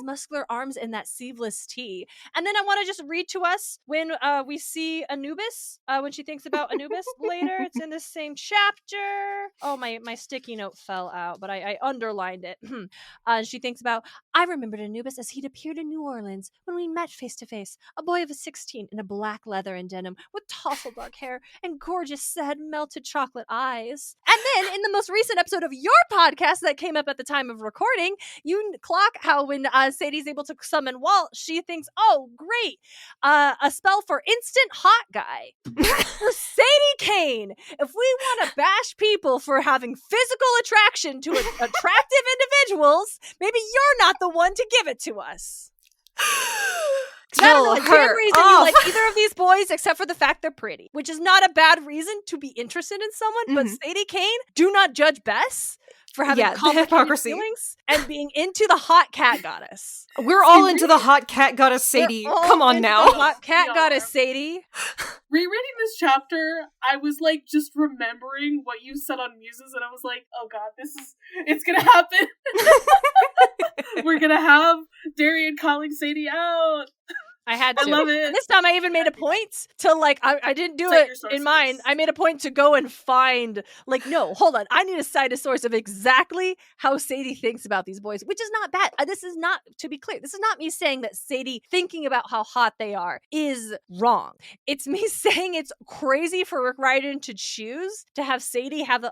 muscular arms in that sleeveless tee. And then I want to just read to us when we see Anubis, when she thinks about Anubis later. It's in the same chapter. Oh, my sticky note fell out, but I I underlined it. She thinks about, I remembered Anubis as he'd appeared in New Orleans when we met face to face, a boy of 16 in a black leather and denim with tousled dark hair and gorgeous, sad, melted chocolate eyes. And then in the most recent episode of your podcast that came up at the time of recording, you clock how when Sadie's able to summon Walt, she thinks, oh, great, a spell for instant hot guy. For Sadie Kane, if we want to bash people for having physical attraction to attractive individuals, maybe you're not the one to give it to us. Tell Not a her reason off. you like either of these boys except for the fact they're pretty, which is not a bad reason to be interested in someone. But Sadie Kane, do not judge Bess for having the complicated hypocrisy feelings and being into the hot cat goddess. We're all into the hot cat goddess Sadie. Come on now. The hot cat goddess Sadie. Rereading this chapter, I was like just remembering what you said on Muses, and I was like, oh god, it's gonna happen. We're gonna have Darien calling Sadie out. I had to. I love it. And this time I even made a point to like, I didn't do Cite it your in mine. I made a point to go and find, like, no, hold on. I need to cite a source of exactly how Sadie thinks about these boys, which is not bad. This is not, to be clear, this is not me saying that Sadie thinking about how hot they are is wrong. It's me saying it's crazy for Rick Riordan to choose to have Sadie have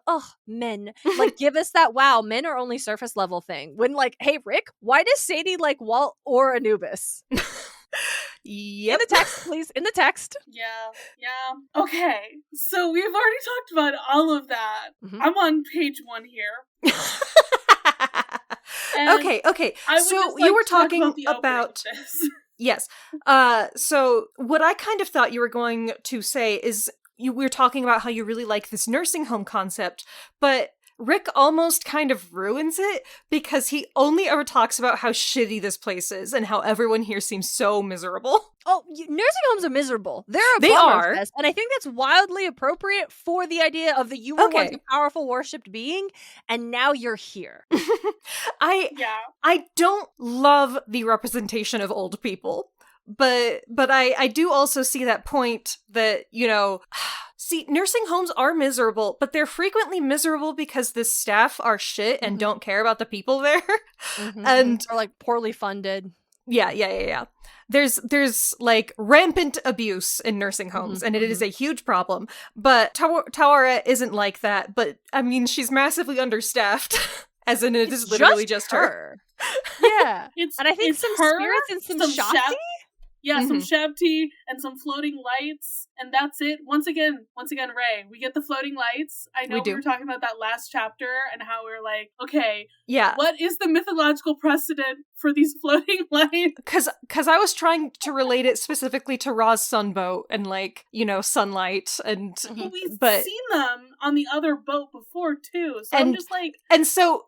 men. Like, give us that, wow, men are only surface level thing. When like, hey, Rick, why does Sadie like Walt or Anubis? Yep. In the text, please. In the text. Yeah. Okay. So we've already talked about all of that. I'm on page 1 here. Okay. So you were talking about this. Yes. So what I kind of thought you were going to say is we were talking about how you really like this nursing home concept, but Rick almost kind of ruins it because he only ever talks about how shitty this place is and how everyone here seems so miserable. Oh, nursing homes are miserable. They are. are. And I think that's wildly appropriate for the idea of the you were once a powerful worshipped being, and now you're here. I don't love the representation of old people, but I do also see that point that, you know, see, nursing homes are miserable, but they're frequently miserable because the staff are shit and don't care about the people there. And or like poorly funded. Yeah. There's like rampant abuse in nursing homes, and it is a huge problem. But Tawaret isn't like that. But I mean, she's massively understaffed, as in it is literally just her. Yeah, and I think some her, spirits and some Shakti. Yeah, some Shabti and some floating lights, and that's it. Once again, Raye, we get the floating lights. I know we were talking about that last chapter and how we were like, okay, what is the mythological precedent for these floating lights? Because I was trying to relate it specifically to Ra's sunboat and, like, you know, sunlight and... But we've seen them on the other boat before, too, so I'm just like... And so,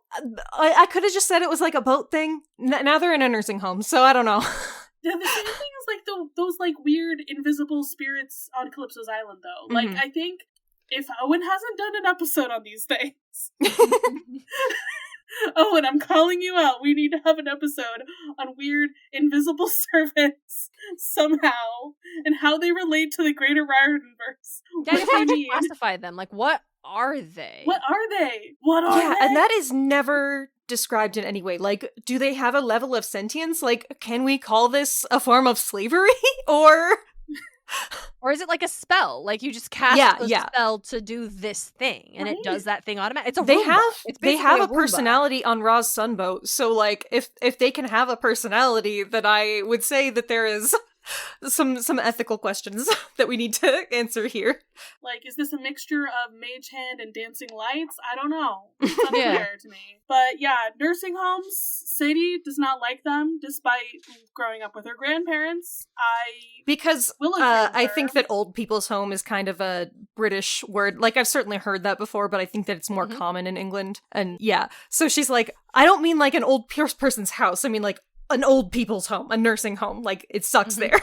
I could have just said it was like a boat thing. Now they're in a nursing home, so I don't know. Yeah, the same thing is like those like weird invisible spirits on Calypso's Island, though. Like, I think if Owen hasn't done an episode on these things, Owen, I'm calling you out. We need to have an episode on weird invisible servants somehow and how they relate to the greater Riordanverse. Yeah, you have to classify them. Like, what are they? What are they? What are they? Yeah, and that is never described in any way. Like, do they have a level of sentience? Like, can we call this a form of slavery? Or is it like a spell? Like, you just cast a spell to do this thing, and it does that thing automatically. It's a Roomba. They have a personality on Ra's sunboat, so, like, if they can have a personality, then I would say that there is some ethical questions that we need to answer here. Like, is this a mixture of mage hand and dancing lights? I don't know. It's unclear to me. But yeah, nursing homes, Sadie does not like them, despite growing up with her grandparents. I think that old people's home is kind of a British word. Like, I've certainly heard that before, but I think that it's more common in England. And yeah, so she's like, I don't mean like an old person's house. I mean like an old people's home, a nursing home. Like, it sucks there.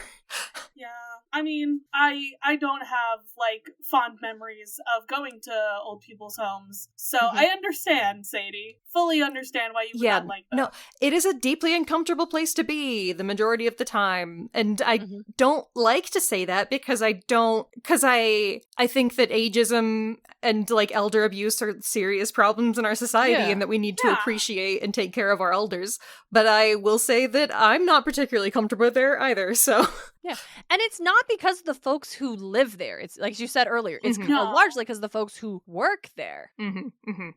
Yeah. I mean, I don't have, like, fond memories of going to old people's homes, so I understand, Sadie. Fully understand why you would not like that. No, it is a deeply uncomfortable place to be the majority of the time, and I don't like to say that because I think that ageism and, like, elder abuse are serious problems in our society and that we need to appreciate and take care of our elders, but I will say that I'm not particularly comfortable there either, so... Yeah, and it's not because of the folks who live there. It's like you said earlier. It's largely because of the folks who work there.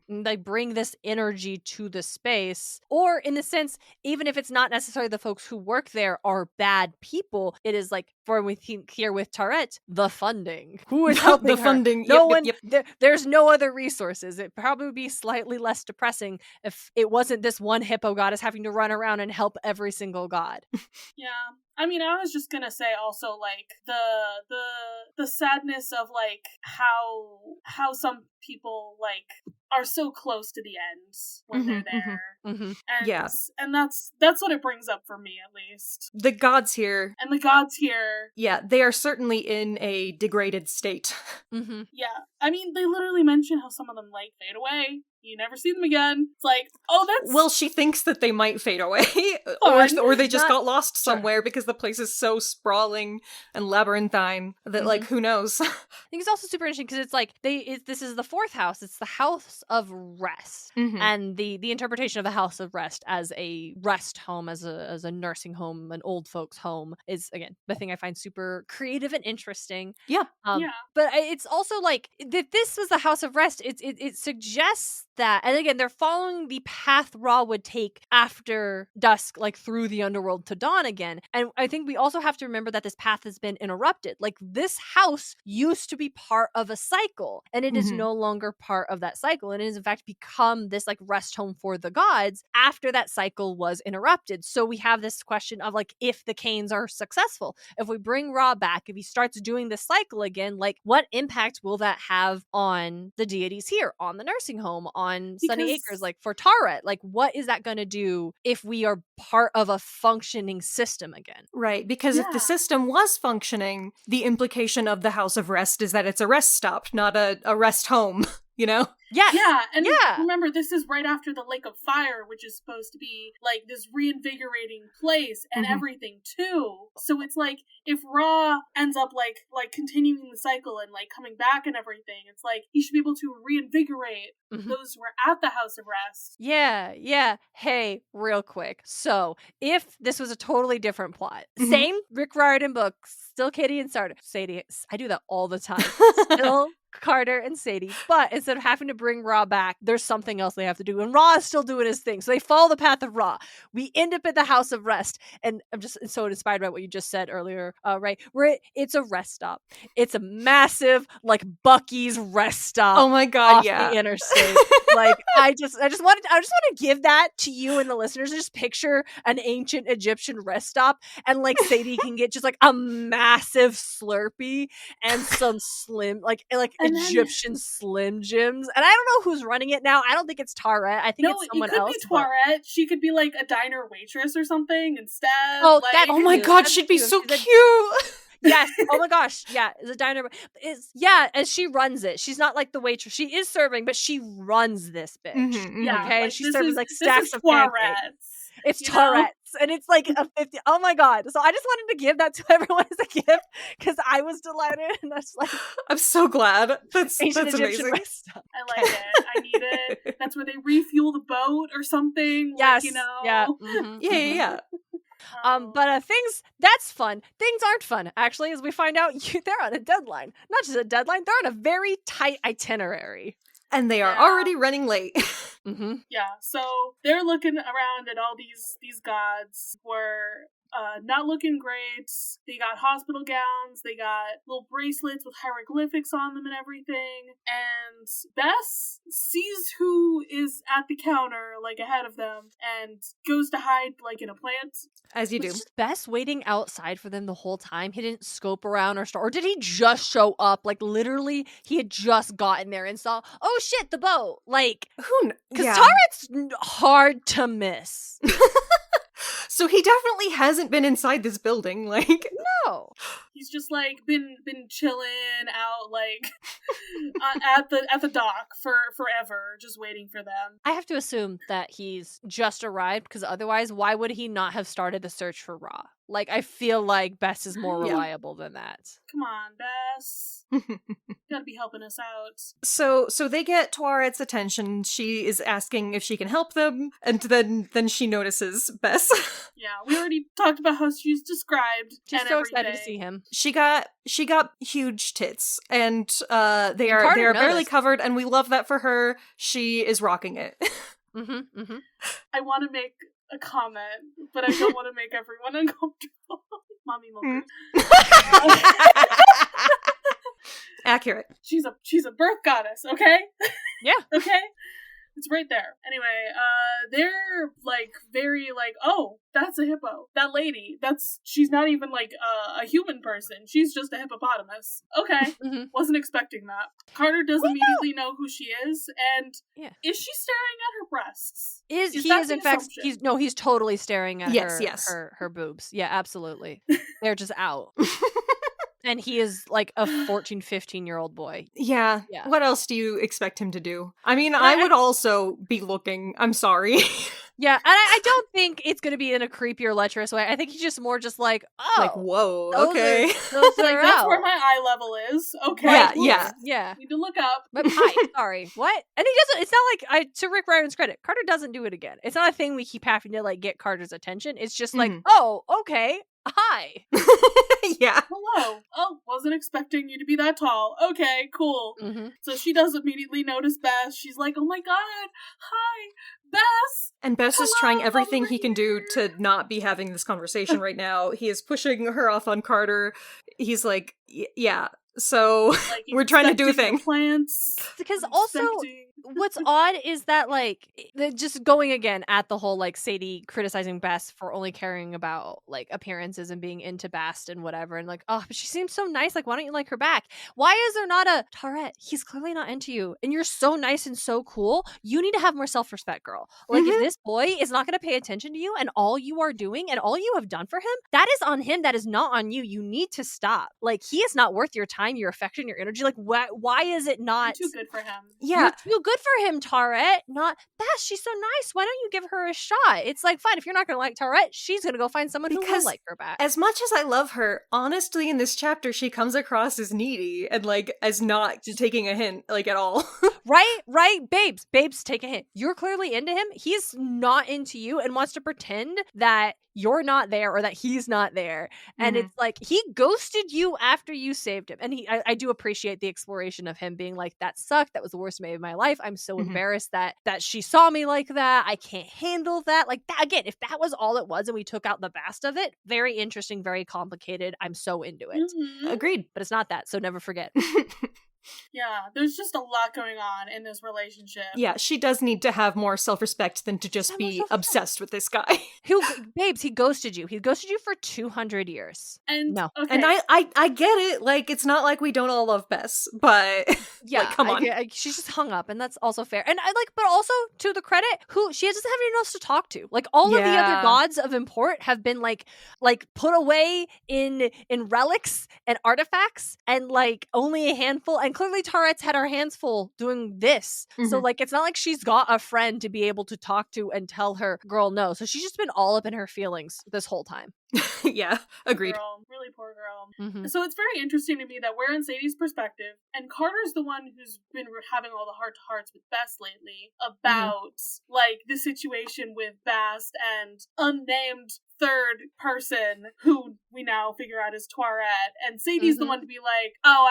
They bring this energy to the space. Or in the sense, even if it's not necessarily the folks who work there are bad people, it is like, for we think here with Tawaret, the funding. Who is helping the her? funding? No one. There's no other resources. It probably would be slightly less depressing if it wasn't this one hippo goddess having to run around and help every single god. Yeah. I mean, I was just gonna say also, like, the sadness of, like, how some people, like, are so close to the end when they're there. And that's what it brings up for me, at least. The gods here. And the gods here. Yeah, they are certainly in a degraded state. Yeah. I mean, they literally mention how some of them, like, fade away. You never see them again. It's like, oh, that's... Well, she thinks that they might fade away. or they just got lost somewhere because the place is so sprawling and labyrinthine that, like, who knows? I think it's also super interesting because it's like, this is the fourth house. It's the house of rest. And the interpretation of the house of rest as a rest home, as a nursing home, an old folks home, is, again, the thing I find super creative and interesting. Yeah. But it's also like, that this was the house of rest. It suggests that, and again, they're following the path Raye would take after dusk, like through the underworld to dawn again. And I think we also have to remember that this path has been interrupted. Like, this house used to be part of a cycle, and it is no longer part of that cycle. And it has in fact become this, like, rest home for the gods after that cycle was interrupted. So we have this question of, like, if the Canes are successful, if we bring Raye back, if he starts doing this cycle again, like, what impact will that have on the deities here, on the nursing home, on Sunny Acres, like for Tawaret? Like, what is that going to do if we are part of a functioning system again? Right, because if the system was functioning, the implication of the House of Rest is that it's a rest stop, not a rest home, you know? Yes. Yeah, and remember, this is right after the Lake of Fire, which is supposed to be, like, this reinvigorating place and everything, too. So it's like, if Raye ends up, like continuing the cycle and, like, coming back and everything, it's like, he should be able to reinvigorate those who are at the House of Rest. Yeah. Hey, real quick. So, if this was a totally different plot, same Rick Riordan book, still Katie and Sadie, I do that all the time. Still Carter and Sadie, but instead of having to bring Raye back, there's something else they have to do, and Raye is still doing his thing, so they follow the path of Raye. We end up at the House of Rest, and I'm just so inspired by what you just said earlier, right? Where it's a rest stop. It's a massive, like, Buc-ee's rest stop. Oh my god, off the interstate. Like, I just want to give that to you and the listeners. Just picture an ancient Egyptian rest stop, and, like, Sadie can get just, like, a massive Slurpee and some slim, like Egyptian Slim Jims. And I don't know who's running it now. I don't think it's Tawaret. I think it's someone else. It could be Tawaret. She could be, like, a diner waitress or something instead. Oh, like, oh my god, she'd be so cute. Yes. Oh my gosh. Yeah. It's a diner. And she runs it. She's not like the waitress. She is serving, but she runs this bitch. Yeah. Okay. Like, and she's serving, like, stacks of Tawaret's. pancakes. It's Tawaret's. And it's like a 50. Oh my god. So I just wanted to give that to everyone as a gift because I was delighted. And that's like, I'm so glad. That's amazing. I like it. I need it. That's where they refuel the boat or something. Yes. Like, you know. Yeah. Yeah. But things, that's fun. Things aren't fun, actually, as we find out they're on a deadline. Not just a deadline, they're on a very tight itinerary. And they are already running late. Yeah, so they're looking around at all these gods who are not looking great. They got hospital gowns, they got little bracelets with hieroglyphics on them and everything. And Bess sees who is at the counter, like, ahead of them, and goes to hide, like, in a plant. As you do. Was Bess waiting outside for them the whole time? He didn't scope around or did he just show up? Like, literally, he had just gotten there and saw, oh shit, the boat. Like, because Tawaret's hard to miss. So he definitely hasn't been inside this building, like... No. He's just like been chilling out like at the dock for forever, just waiting for them. I have to assume that he's just arrived, because otherwise, why would he not have started the search for Ra? Like, I feel like Bess is more reliable than that. Come on, Bess. Gotta be helping us out. So they get Tawaret's attention. She is asking if she can help them, and then she notices Bess. Yeah, we already talked about how she's described. She's so excited to see him. She got huge tits, and they are Carter barely noticed. covered, and we love that for her. She is rocking it. I want to make a comment, but I don't want to make everyone uncomfortable. Mommy milkers. Accurate. She's a birth goddess, okay? Yeah. Okay? It's right there. Anyway, they're like very like, oh, that's a hippo. That lady, she's not even like a human person. She's just a hippopotamus. Okay. Wasn't expecting that. Carter does immediately know who she is, and is she staring at her breasts? He's totally staring at yes. her boobs. Yeah, absolutely. They're just out. And he is like a 14, 15-year-old boy. Yeah. What else do you expect him to do? I mean, I would also be looking. I'm sorry. Yeah, and I don't think it's going to be in a creepy or lecherous way. I think he's just more just like, oh. Like, whoa, okay. Those like, are that's out. where my eye level is. Okay. Yeah. Need to look up. But hi, sorry. What? And he doesn't, it's not like, to Rick Riordan's credit, Carter doesn't do it again. It's not a thing we keep having to like get Carter's attention. It's just like, oh, okay. Hi. Yeah. Hello. Oh, wasn't expecting you to be that tall. Okay, cool. So she does immediately notice Bess. She's like, oh my god, hi, Bess. And Bess is trying everything he can do here. to not be having this conversation right now. He is pushing her off on Carter. He's like, yeah. So like, we're trying to do a thing. Plants. Because also, what's odd is that like just going again at the whole like Sadie criticizing Bess for only caring about like appearances and being into Bast and whatever, and like, oh, but she seems so nice. Like, why don't you like her back? Why is there not a Tawaret? He's clearly not into you, and you're so nice and so cool. You need to have more self-respect, girl. Like, if this boy is not going to pay attention to you, and all you are doing and all you have done for him, that is on him. That is not on you. You need to stop. Like, he is not worth your time, your affection, your energy. Like, why is it not? You're too good for him. Yeah. You're too good for him, Tawaret. Not Bess. She's so nice. Why don't you give her a shot? It's like, fine, if you're not going to like Tawaret, she's going to go find someone who will like her back. As much as I love her, honestly, in this chapter, she comes across as needy and like as not just taking a hint, like at all. Right, babes, take a hint. You're clearly into him. He's not into you and wants to pretend that you're not there or that he's not there. And it's like, he ghosted you after you saved him. And I do appreciate the exploration of him being like, that sucked. That was the worst day of my life. I'm so embarrassed that she saw me like that. I can't handle that. Like, that, again, if that was all it was and we took out the vast of it, very interesting, very complicated. I'm so into it. Agreed. But it's not that, so never forget. Yeah, there's just a lot going on in this relationship. Yeah, she does need to have more self-respect than to just be obsessed with this guy. Babes, he ghosted you. He ghosted you for 200 years. And no. Okay. And I get it. Like, it's not like we don't all love Bess, but yeah, like, come on. She's just hung up, and that's also fair. And but also to the credit, she doesn't have anyone else to talk to. Like, all of the other gods of import have been like put away in relics and artifacts, and like only a handful. And clearly Tawaret's had her hands full doing this. So like, it's not like she's got a friend to be able to talk to and tell her, girl, no. So she's just been all up in her feelings this whole time. Yeah, agreed. Girl, really poor girl. So it's very interesting to me that we're in Sadie's perspective, and Carter's the one who's been having all the heart-to-hearts with Bess lately about like the situation with Bast and unnamed third person who we now figure out is Tawaret, and Sadie's the one to be like, oh,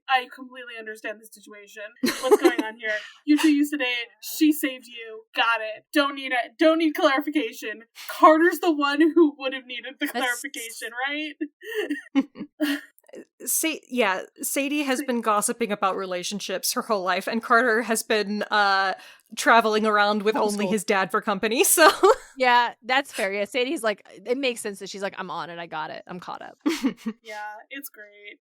I completely understand this situation. What's going on here? You two used to date. She saved you. Got it. Don't need clarification. Carter's the one who would have needed the clarification, right? Sadie has been gossiping about relationships her whole life, and Carter has been traveling around with only his dad for company, so... Yeah, that's fair. Yeah, Sadie's like, it makes sense that she's like, I'm on it, I got it, I'm caught up. Yeah, it's great.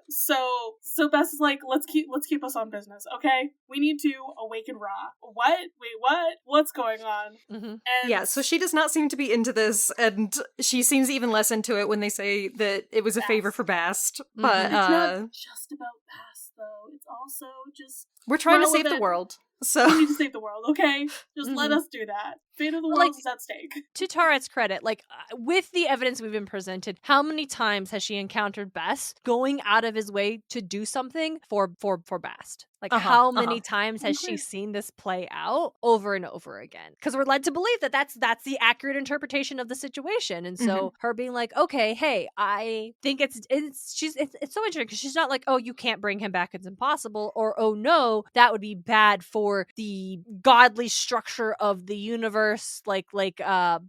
So Bess is like, let's keep us on business, okay? We need to awaken Ra. What? Wait, what? What's going on? Mm-hmm. And yeah, so she does not seem to be into this, and she seems even less into it when they say that it was a favor for Bast. But it's not just about Bast, though. It's also just we're trying to save the world. So we need to save the world, okay? Just let us do that. Fate of the world is at stake. To Tawaret's credit, like, with the evidence we've been presented, how many times has she encountered Bast going out of his way to do something for Bast? Like, how many times has she seen this play out over and over again? Because we're led to believe that that's the accurate interpretation of the situation. And so her being like, okay, hey, I think it's so interesting because she's not like, oh, you can't bring him back, it's impossible, or oh no, that would be bad for the godly structure of the universe, like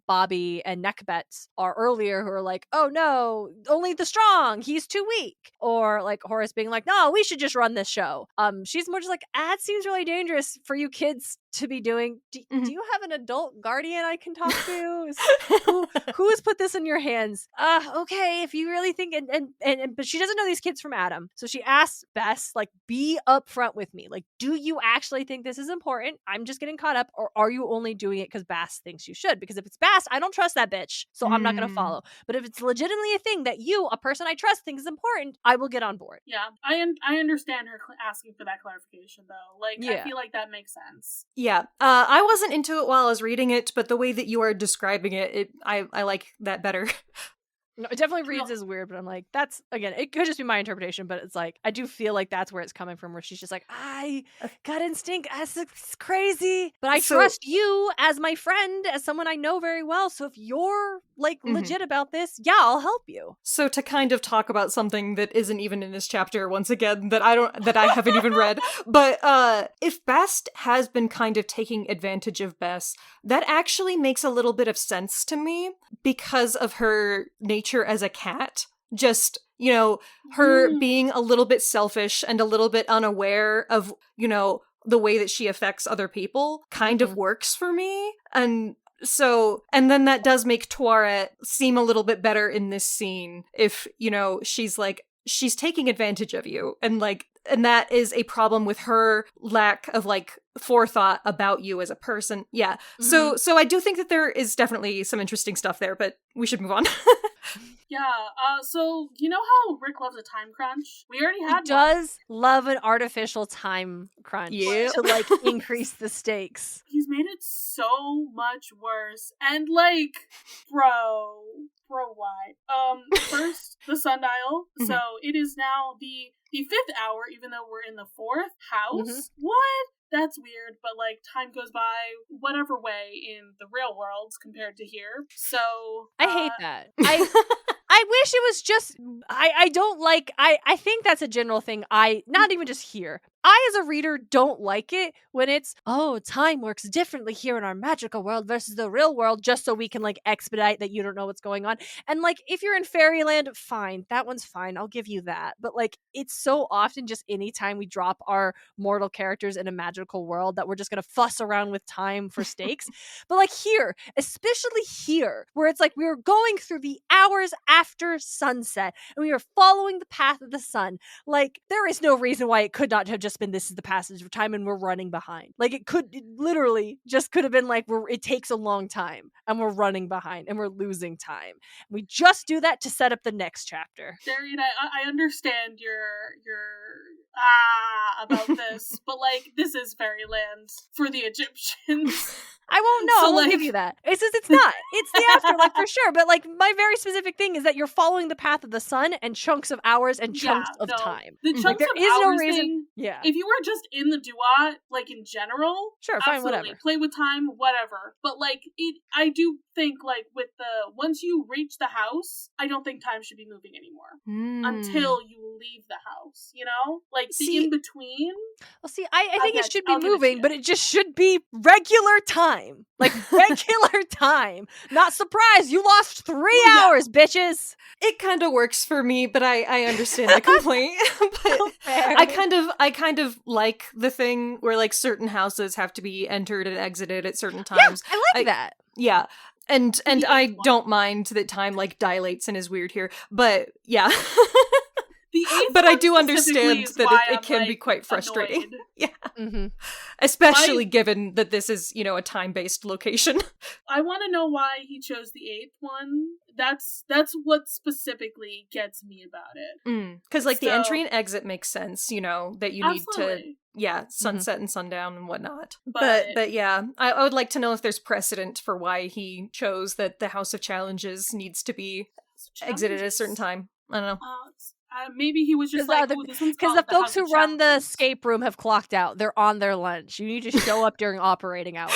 Bobby and Neckbet are earlier, who are like, oh no, only the strong, he's too weak. Or like Horace being like, no, we should just run this show. She's more just like, it seems really dangerous for you kids to be doing. Do you have an adult guardian I can talk to? Who has put this in your hands? Okay, if you really think, and but she doesn't know these kids from Adam, so she asks Bess, like, be upfront with me. Like, do you actually think this is important? I'm just getting caught up, or are you only doing it because Bast thinks you should? Because if it's Bast, I don't trust that bitch, so I'm not gonna follow. But if it's legitimately a thing that you, a person I trust, thinks is important, I will get on board. Yeah, I understand her asking for that clarification, though. Like, I feel like that makes sense. Yeah, I wasn't into it while I was reading it, but the way that you are describing it, I like that better. No, it definitely reads as weird, but I'm like, that's, again, it could just be my interpretation, but it's like, I do feel like that's where it's coming from, where she's just like, I got instinct, it's crazy, but I trust you as my friend, as someone I know very well, so if you're, like, legit about this, yeah, I'll help you. So to kind of talk about something that isn't even in this chapter, once again, that I haven't even read, but if Bast has been kind of taking advantage of Bess, that actually makes a little bit of sense to me, because of her nature as a cat. Just, you know, her being a little bit selfish and a little bit unaware of, you know, the way that she affects other people kind of works for me. And so, and then that does make Tawaret seem a little bit better in this scene if, you know, she's like, she's taking advantage of you, and like, and that is a problem with her lack of like forethought about you as a person. Yeah. So I do think that there is definitely some interesting stuff there, but we should move on. Yeah, so you know how Rick loves a time crunch? We already had does love an artificial time crunch to, like, increase the stakes. He's made it so much worse. And, like, bro, why? First, the sundial. So it is now the 5th hour, even though we're in the 4th house. What? That's weird, but, like, time goes by whatever way in the real world compared to here. So I hate that. I wish it was just, I don't like, I think that's a general thing. Not even just here. I, as a reader, don't like it when it's, oh, time works differently here in our magical world versus the real world, just so we can, like, expedite that you don't know what's going on. And, like, if you're in Fairyland, fine. That one's fine. I'll give you that. But, like, it's so often just anytime we drop our mortal characters in a magical world that we're just going to fuss around with time for stakes. But, like, here, especially here, where it's like we're going through the hours after sunset and we are following the path of the sun. Like, there is no reason why it could not have just been this is the passage of time and we're running behind. Like, it literally just could have been like, it takes a long time and we're running behind and we're losing time. We just do that to set up the next chapter. Darien, I understand your about this, but, like, this is Fairyland for the Egyptians. I won't know. So, I won't give you that. It's just, it's not. It's the afterlife for sure. But, like, my very specific thing is that you're following the path of the sun and chunks of hours and chunks of time. The chunks like, there of is hours no reason. Thing, yeah. If you were just in the duat, like, in general, sure, fine, absolutely. Whatever. Play with time, whatever. But, like, I do think, like, with once you reach the house, I don't think time should be moving anymore until you leave the house. You know, like, the in between. Well, see, I think it should be moving, but it just should be regular time. Like, like regular time. Not surprised. You lost 3 hours, bitches. It kind of works for me, but I understand the complaint. But I kind of like the thing where like certain houses have to be entered and exited at certain times. Yeah, I like that. Yeah. And I don't mind that time like dilates and is weird here, but yeah. But I do understand that it can be quite frustrating. Annoyed. Yeah. Especially given that this is, a time-based location. I want to know why he chose the 8th one. That's what specifically gets me about it. Because like the entry and exit makes sense, that you need Absolutely. to, sunset and sundown and whatnot. But yeah, I would like to know if there's precedent for why he chose that the House of Challenges needs to be exited at a certain time. I don't know. Maybe he was just like, because the folks who run the escape room have clocked out. They're on their lunch. You need to show up during operating hours.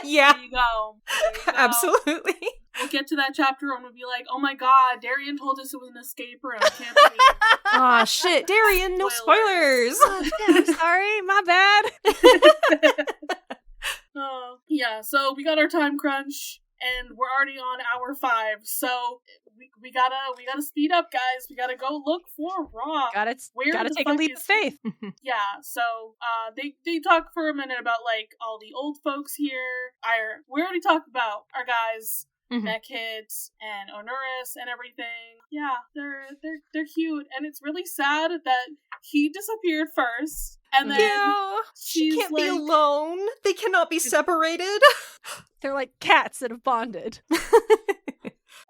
Yeah. There you go. Absolutely. We'll get to that chapter and we'll be like, oh my god, Darien told us it was an escape room. Can't believe. Aw, shit. Darien, no spoilers. I'm sorry, my bad. Yeah, so we got our time crunch. And we're already on hour 5, so we gotta speed up, guys. We gotta go look for Raye. Gotta take a leap of faith. Yeah, so they talk for a minute about like all the old folks here. We already talked about our guys, Mekhit and Onuris and everything. Yeah, they're cute, and it's really sad that he disappeared first. And then she can't be alone. They cannot be separated. They're like cats that have bonded.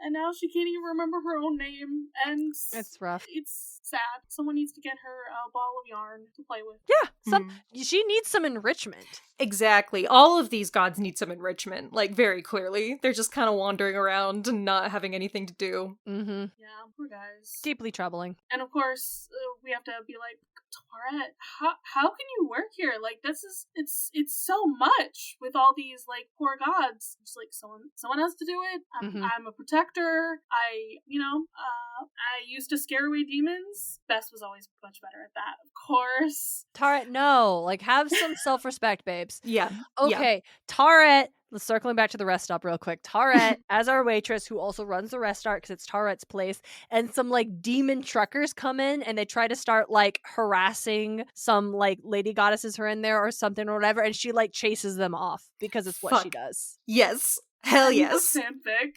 And now she can't even remember her own name, and it's rough. It's sad. Someone needs to get her a ball of yarn to play with. Yeah, she needs some enrichment. Exactly. All of these gods need some enrichment, like very clearly. They're just kind of wandering around and not having anything to do. Mm-hmm. Yeah, poor guys. Deeply troubling. And of course, we have to be like, Tawaret, how can you work here? Like, it's so much with all these like poor gods. Just like someone has to do it. I'm a protector. I used to scare away demons. Bess was always much better at that, of course. Tawaret, no, like have some self-respect, babes. Yeah. Okay, yeah. Tawaret. Let's circling back to the rest stop real quick. Tawaret, as our waitress, who also runs the rest stop because it's Tawaret's place, and some like demon truckers come in and they try to start like harassing some like lady goddesses who are in there or something or whatever, and she like chases them off because it's what she does. Yes. Hell yes. Fanfic.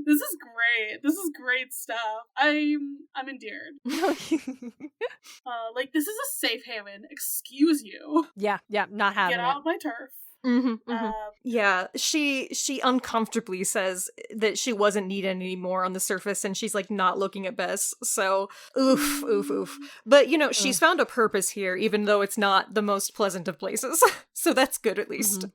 This is great. This is great stuff. I'm endeared. Like, this is a safe haven. Excuse you. Yeah, not having it. Get out of my turf. Yeah, she uncomfortably says that she wasn't needed anymore on the surface, and she's like not looking at Bess, so oof. But she's found a purpose here, even though it's not the most pleasant of places. So that's good at least.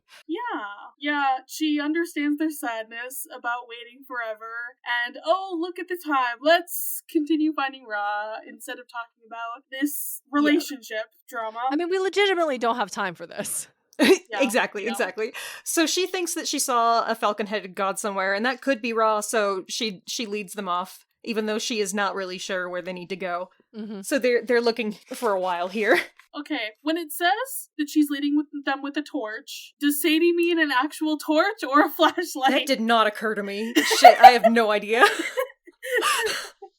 Yeah, she understands their sadness about waiting forever, and look at the time, let's continue finding Raye instead of talking about this relationship drama. I mean, we legitimately don't have time for this. Exactly. So she thinks that she saw a falcon-headed god somewhere, and that could be Raye, so she leads them off, even though she is not really sure where they need to go. So they're looking for a while here. Okay, when it says that she's leading them with a torch, does Sadie mean an actual torch or a flashlight? That did not occur to me. Shit, I have no idea.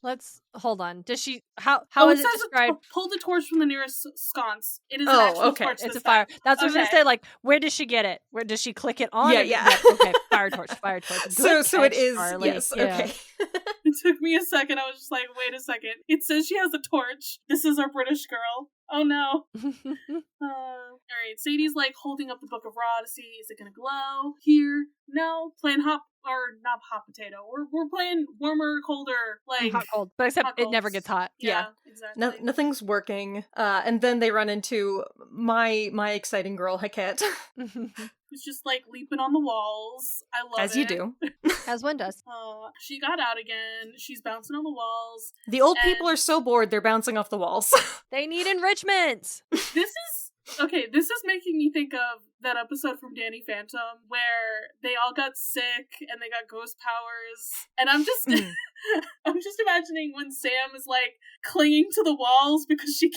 Let's hold on. Does she? How is it described? Pull the torch from the nearest sconce. It is an actual torch. It's a fire. That's what I was gonna say. Like, where does she get it? Where does she click it on? Yeah. Okay, fire torch. So it is. Charlie. Yes. Yeah. Okay. It took me a second. I was just like, wait a second. It says she has a torch. This is our British girl. Oh no. Alright, Sadie's like holding up the book of Raye to see, is it gonna glow? Here? No. Playing not hot potato. We're playing warmer, colder, like hot cold. But except it never gets hot. Yeah. Exactly. Nothing's working. And then they run into my exciting girl, Heket. Who's just like leaping on the walls. I love it. As you do. As one does. She got out again. She's bouncing on the walls. The old people are so bored they're bouncing off the walls. They need enrichment. This is Okay, this is making me think of that episode from Danny Phantom where they all got sick and they got ghost powers. And I'm just I'm just imagining when Sam is like clinging to the walls because she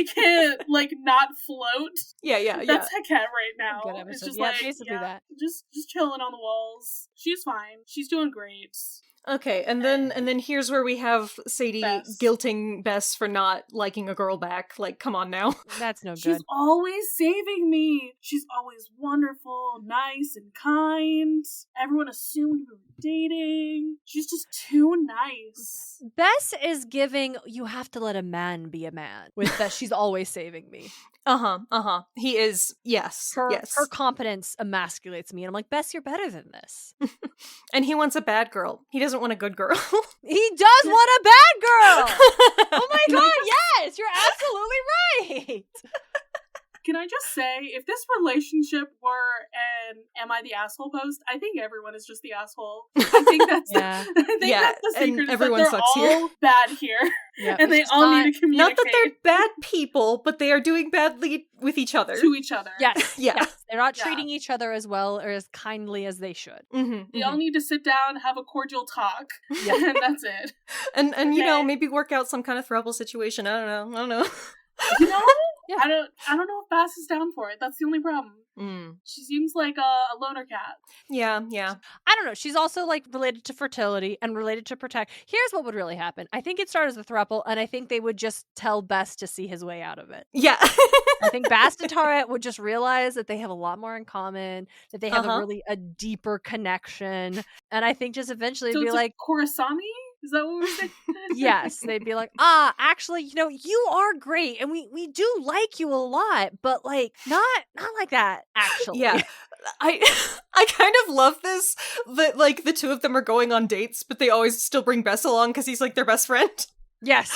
can't like not float. Yeah. That's Heket right now. Good episode. It's just Yeah, like basically that. Just chilling on the walls. She's fine. She's doing great. Okay, and then here's where we have Sadie Bess. guilting Bess for not liking a girl back. Like, come on now. That's no good. She's always saving me. She's always wonderful, nice, and kind. Everyone assumed we were dating. She's just too nice. Bess is giving, you have to let a man be a man, with that she's always saving me. He is, yes. Her competence emasculates me, and I'm like, Bess, you're better than this. And he wants a bad girl. He doesn't want a good girl. He does want a bad girl! Oh my god, yes! You're absolutely right! Can I just say, if this relationship were an Am I the Asshole post, I think everyone is just the asshole. I think that's that's the secret. And everyone they're sucks all here. bad here. Yeah, and they all need to communicate. Not that they're bad people, but they are doing badly with each other. To each other. Yes. Yeah. Yes. They're not treating each other as well or as kindly as they should. They all need to sit down, have a cordial talk, and that's it. And you know, maybe work out some kind of throuple situation. I don't know. You know? Yeah. I don't know if Bass is down for it. That's the only problem. She seems like a loner cat. Yeah. I don't know. She's also like related to fertility and related to protect. Here's what would really happen. I think it started as a throuple, and I think they would just tell Bess to see his way out of it. Yeah. I think Bast and Tawaret would just realize that they have a lot more in common, that they have a deeper connection, and I think just eventually So be it's like, Korasami? Is that what we're saying? yes, they'd be like, actually, you are great, and we do like you a lot, but like not like that, actually. Yeah. I kind of love this, that like the two of them are going on dates, but they always still bring Bess along because he's like their best friend. Yes.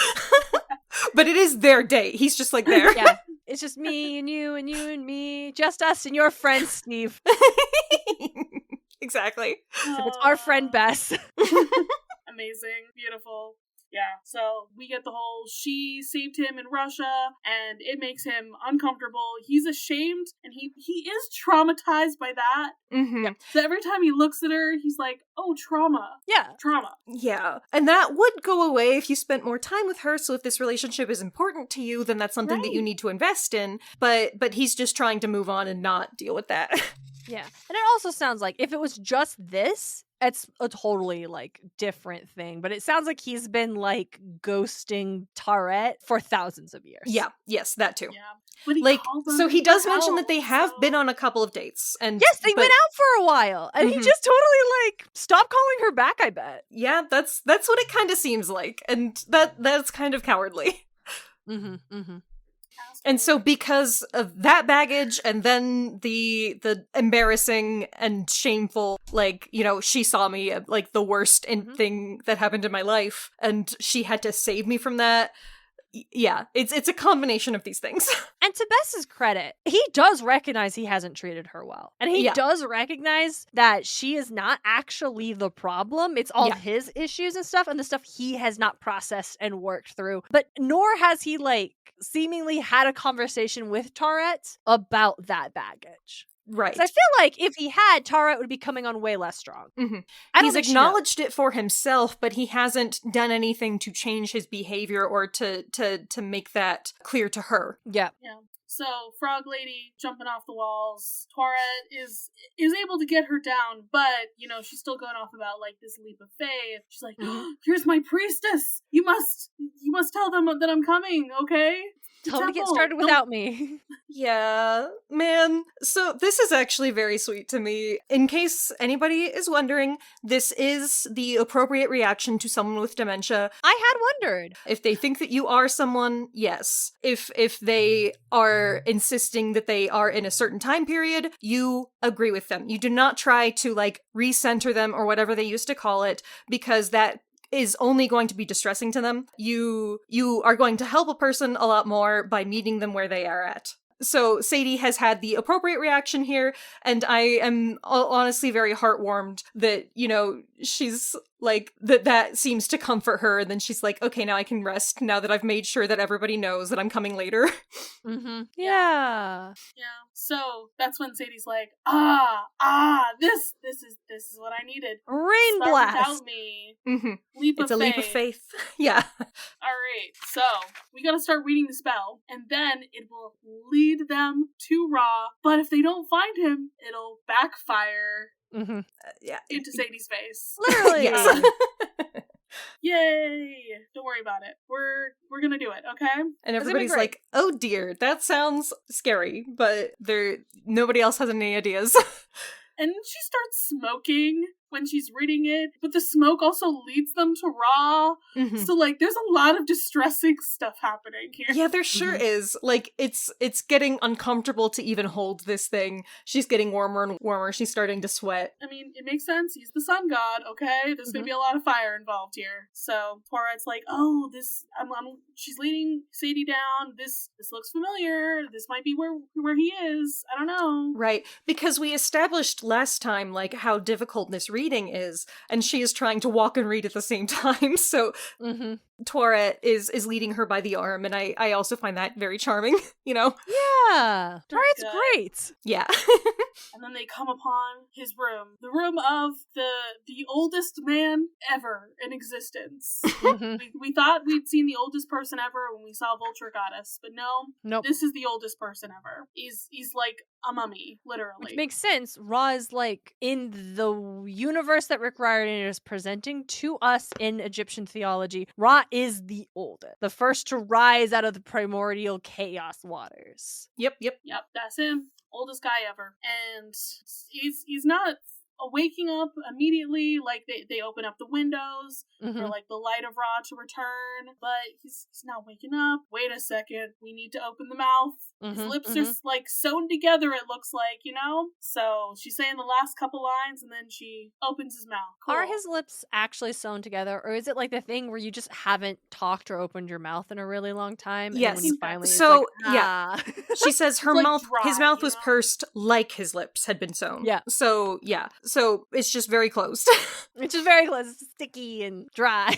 But it is their date. He's just like there. Yeah. It's just me and you and you and me. Just us and your friend, Steve. Exactly. So it's our friend, Bess. Amazing. Beautiful. Yeah, so we get the whole she saved him in Russia, and it makes him uncomfortable. He's ashamed, and he is traumatized by that. Mm-hmm. So every time he looks at her, he's like, oh, trauma. Yeah. Trauma. Yeah. And that would go away if you spent more time with her, so if this relationship is important to you, then that's something that you need to invest in. But he's just trying to move on and not deal with that. Yeah. And it also sounds like if it was just this, it's a totally like different thing, but it sounds like he's been like ghosting Tawaret for thousands of years. Yeah, yes, that too. Yeah. But he like, calls so on he her does for mention that help, they have so- been on a couple of dates. And Yes, they went out for a while, and he just totally like stopped calling her back, I bet. Yeah, that's what it kind of seems like, and that's kind of cowardly. And so because of that baggage, and then the embarrassing and shameful, like, she saw me like the worst thing that happened in my life, and she had to save me from that. Yeah, it's a combination of these things. And to Bess's credit, he does recognize he hasn't treated her well. And he does recognize that she is not actually the problem. It's all his issues and stuff, and the stuff he has not processed and worked through. But nor has he, like, seemingly had a conversation with Tawaret about that baggage. Right. I feel like if he had, Tawaret would be coming on way less strong. He's acknowledged it for himself, but he hasn't done anything to change his behavior or to make that clear to her. Yeah. So, Frog Lady jumping off the walls. Tawaret is able to get her down, but, she's still going off about, like, this leap of faith. She's like, here's my priestess! You must tell them that I'm coming, okay? Tell them to get started without me. Yeah, man. So this is actually very sweet to me. In case anybody is wondering, this is the appropriate reaction to someone with dementia. I had wondered. If they think that you are someone, yes. If they are insisting that they are in a certain time period, you agree with them. You do not try to, like, recenter them or whatever they used to call it, because that is only going to be distressing to them. You are going to help a person a lot more by meeting them where they are at. So Sadie has had the appropriate reaction here, and I am honestly very heartwarmed that, she's Like, that seems to comfort her, and then she's like, okay, now I can rest, now that I've made sure that everybody knows that I'm coming later. Mm-hmm. Yeah. So that's when Sadie's like, this is what I needed. Rain Start blast. without me. Mm-hmm. Leap of faith. Yeah. Alright, so we gotta start reading the spell, and then it will lead them to Ra, but if they don't find him, it'll backfire into Sadie's face. Literally. Yes. Yay! Don't worry about it. We're gonna do it, okay? And everybody's like, oh dear, that sounds scary, but nobody else has any ideas. And she starts smoking when she's reading it, but the smoke also leads them to Ra. Mm-hmm. So, like, there's a lot of distressing stuff happening here. Yeah, there sure is. Like, it's getting uncomfortable to even hold this thing. She's getting warmer and warmer. She's starting to sweat. I mean, it makes sense. He's the sun god, okay? There's gonna be a lot of fire involved here. So, Tawaret's like, oh, she's leading Sadie down. This looks familiar. This might be where he is. I don't know. Right. Because we established last time, like, how difficult this reading is, and she is trying to walk and read at the same time, so Tawaret is leading her by the arm, and I also find that very charming, you know? Yeah. Tawaret's great. Yeah. And then they come upon his room. The room of the oldest man ever in existence. We thought we'd seen the oldest person ever when we saw Vulture Goddess, but no. This is the oldest person ever. He's like a mummy, literally. Which makes sense. Ra is like in the universe that Rick Riordan is presenting to us in Egyptian theology. Ra is the oldest, the first to rise out of the primordial chaos waters. Yep, that's him. Oldest guy ever. And he's not waking up immediately. Like, they open up the windows for, like, the light of Ra to return, but he's not waking up. Wait a second, we need to open the mouth. His lips are, like, sewn together, it looks like, you know? So she's saying the last couple lines, and then she opens his mouth. Cool. Are his lips actually sewn together, or is it like the thing where you just haven't talked or opened your mouth in a really long time? Yes. And when you finally, so, yeah. She says her like mouth, dry, his mouth was know? pursed like his lips had been sewn. Yeah. So, yeah. So it's just very close. It's just very close. It's sticky and dry.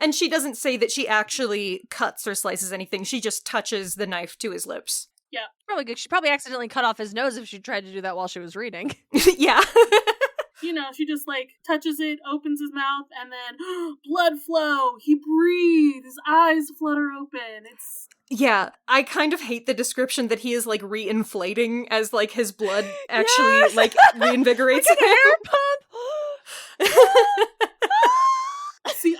And she doesn't say that she actually cuts or slices anything. She just touches the knife to his lips. Yeah. Probably good. She probably accidentally cut off his nose if she tried to do that while she was reading. Yeah. You know, she just, like, touches it, opens his mouth, and then blood flow. He breathes. His eyes flutter open. It's... Yeah, I kind of hate the description that he is, like, reinflating as, like, his blood actually, like, reinvigorates like an him. air pump. See,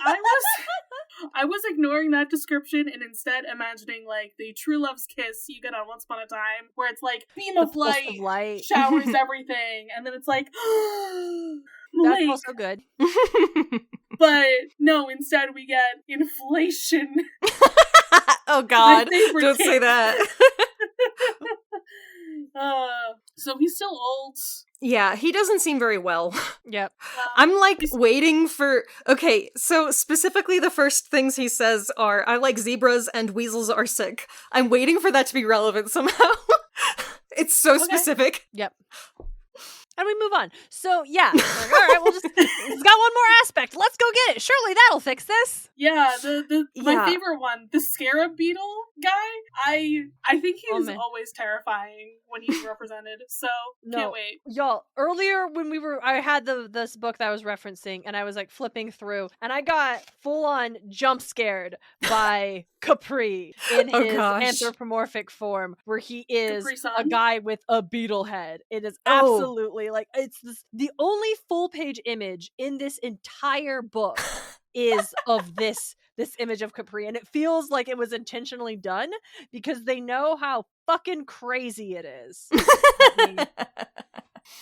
I was ignoring that description and instead imagining, like, the true love's kiss you get on Once Upon a Time, where it's like beam of light showers everything, and then it's like that's also good. But no, instead we get inflation. Oh God, don't say that. So he's still old. Yeah, he doesn't seem very well. Yep. I'm like waiting for... Okay, so specifically the first things he says are, I like zebras and weasels are sick. I'm waiting for that to be relevant somehow. It's so specific. Yep. And we move on. So, yeah. Like, all right, it's got one more aspect. Let's go get it. Surely that'll fix this. Yeah, my favorite one, the scarab beetle guy. I think he was always terrifying when he's represented. So can't wait. Y'all, earlier when I had this book that I was referencing, and I was like flipping through, and I got full on jump scared by Capri in his anthropomorphic form, where he is a guy with a beetle head. It is absolutely like the only full page image in this entire book is of this image of Capri, and it feels like it was intentionally done because they know how fucking crazy it is.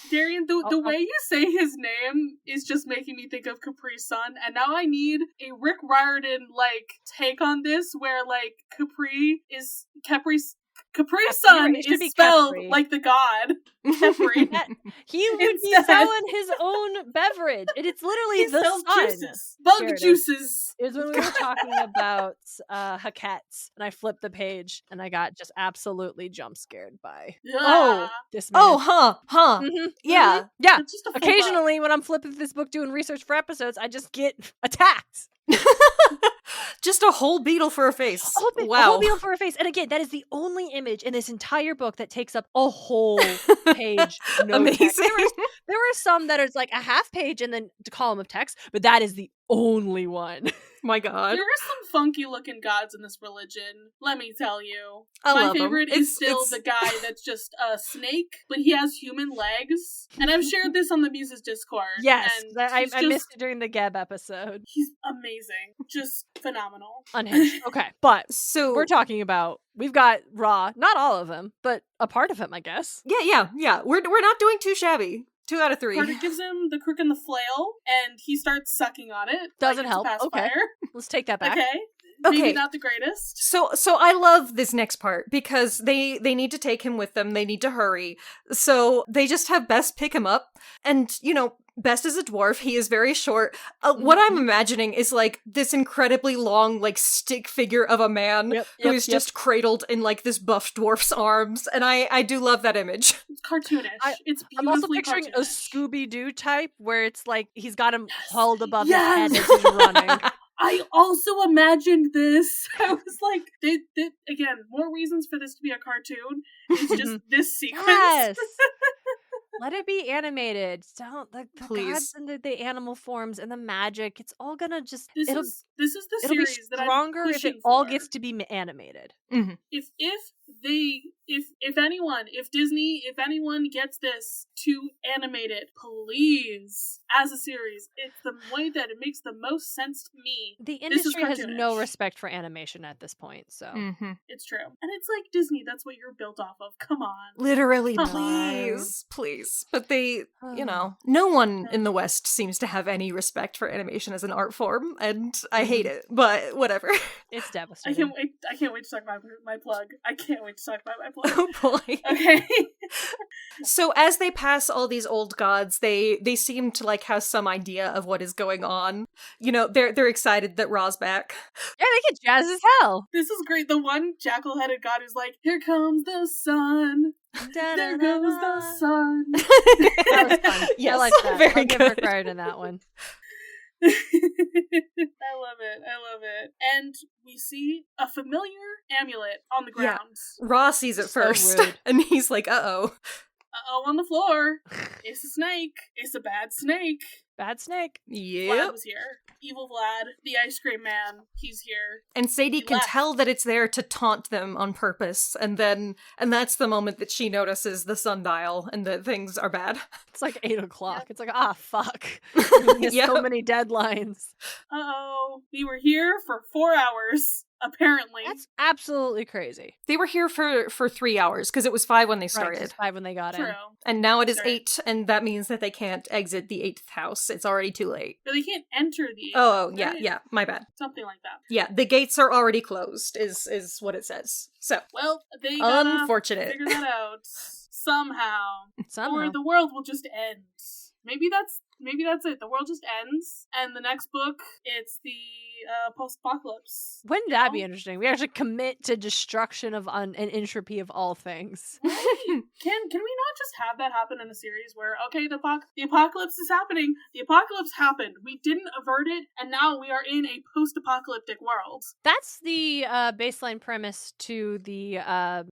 Darien, the way you say his name is just making me think of Capri's Sun, and now I need a Rick Riordan like take on this, where like Capri's Sun is spelled like the god. separate. He would be Instead. selling his own beverage. And it's literally He the sells sun. juices. Bug Here it is. juices. It was when we were talking about Hakettes, and I flipped the page, and I got just absolutely jump scared by Yeah. this man. Oh, huh. Mhm. Yeah. Yeah. It's just a full Occasionally, when I'm flipping this book doing research for episodes, I just get attacked. Just a whole beetle for a face. A Wow. whole beetle for a face. And again, that is the only image in this entire book that takes up a whole page. No text. Amazing. There were some that is like a half page and then a column of text, but that is the only one. My God. There are some funky looking gods in this religion, let me tell you. I My love 'em. favorite It's- is still it's- the guy that's just a snake, but he has human legs. And I've shared this on the Muses Discord. Yes, and I he's missed it during the Geb episode. He's amazing. Just phenomenal. Unhinged. Okay, but So we're talking about, we've got Raw, not all of them, but a part of him, I guess. yeah. We're not doing too shabby. 2 out of 3. Carter gives him the crook and the flail, and he starts sucking on it. Doesn't like it's a help. Okay. pacifier. Let's take that back. Okay. Okay. Maybe not the greatest. So I love this next part because they need to take him with them. They need to hurry. So they just have Bess pick him up. And, Bess is a dwarf. He is very short. What I'm imagining is like this incredibly long, like stick figure of a man who is just cradled in like this buff dwarf's arms. And I do love that image. It's cartoonish. It's beautifully I'm also picturing a cartoonish. Scooby-Doo type where it's like he's got him held above Yes! his head as he's running. I also imagined this. I was like, again, more reasons for this to be a cartoon. It's just this sequence. Yes. Let it be animated. Don't the Please. gods and the animal forms and the magic. It's all gonna just This it'll is the it'll be series that I'm stronger if it pushing all for. gets to be animated. If anyone gets this to animate it, please, as a series, it's the way that it makes the most sense to me. The This is industry has no cartoonish. respect for animation at this point. So It's true. And it's like Disney, that's what you're built off of. Come on. Literally, Come on. please. But they, no one in the West seems to have any respect for animation as an art form, and I hate it, but whatever. it's I devastating. can't wait to talk about my plug. I can't wait to talk about my plug. Oh boy. Okay. So as they pass all these old gods, they seem to like have some idea of what is going on. They're excited that Ra's back. Yeah, they get jazz as hell. This is great. The one jackal-headed god who's like, here comes the sun. There goes the sun. That was fun. Yes, I like that. very I'll give her good. credit in that one. I love it. And we see a familiar amulet on the Yeah. ground. Ra sees it So first, rude. and he's like, uh-oh. On the floor. It's a snake. It's a bad snake. Bad snake. Vlad Yep. was here. Evil Vlad, the ice cream man. He's here. And Sadie He can left. tell that it's there to taunt them on purpose, and that's the moment that she notices the sundial and that things are bad. It's like 8 o'clock. It's like, fuck. We missed so Yep. many deadlines. Uh-oh. We were here for 4 hours, apparently. That's absolutely crazy. They were here for 3 hours, because it was 5 when they Right, started. just 5 when they got True. in. And now it is Right. 8, and that means that they can't exit the 8th house. It's already too late. But they can't enter the Oh, right? yeah, my bad. Something like that. Yeah, the gates are already closed, is what it says. So, Well, they gotta unfortunate. figure that out somehow. Somehow. Or the world will just end. Maybe that's it. The world just ends, and the next book, it's the post-apocalypse. Wouldn't that be interesting? We actually commit to destruction of and entropy of all things. Right. Can we not just have that happen in a series where, okay, the apocalypse is happening, the apocalypse happened, we didn't avert it, and now we are in a post-apocalyptic world. That's the baseline premise to the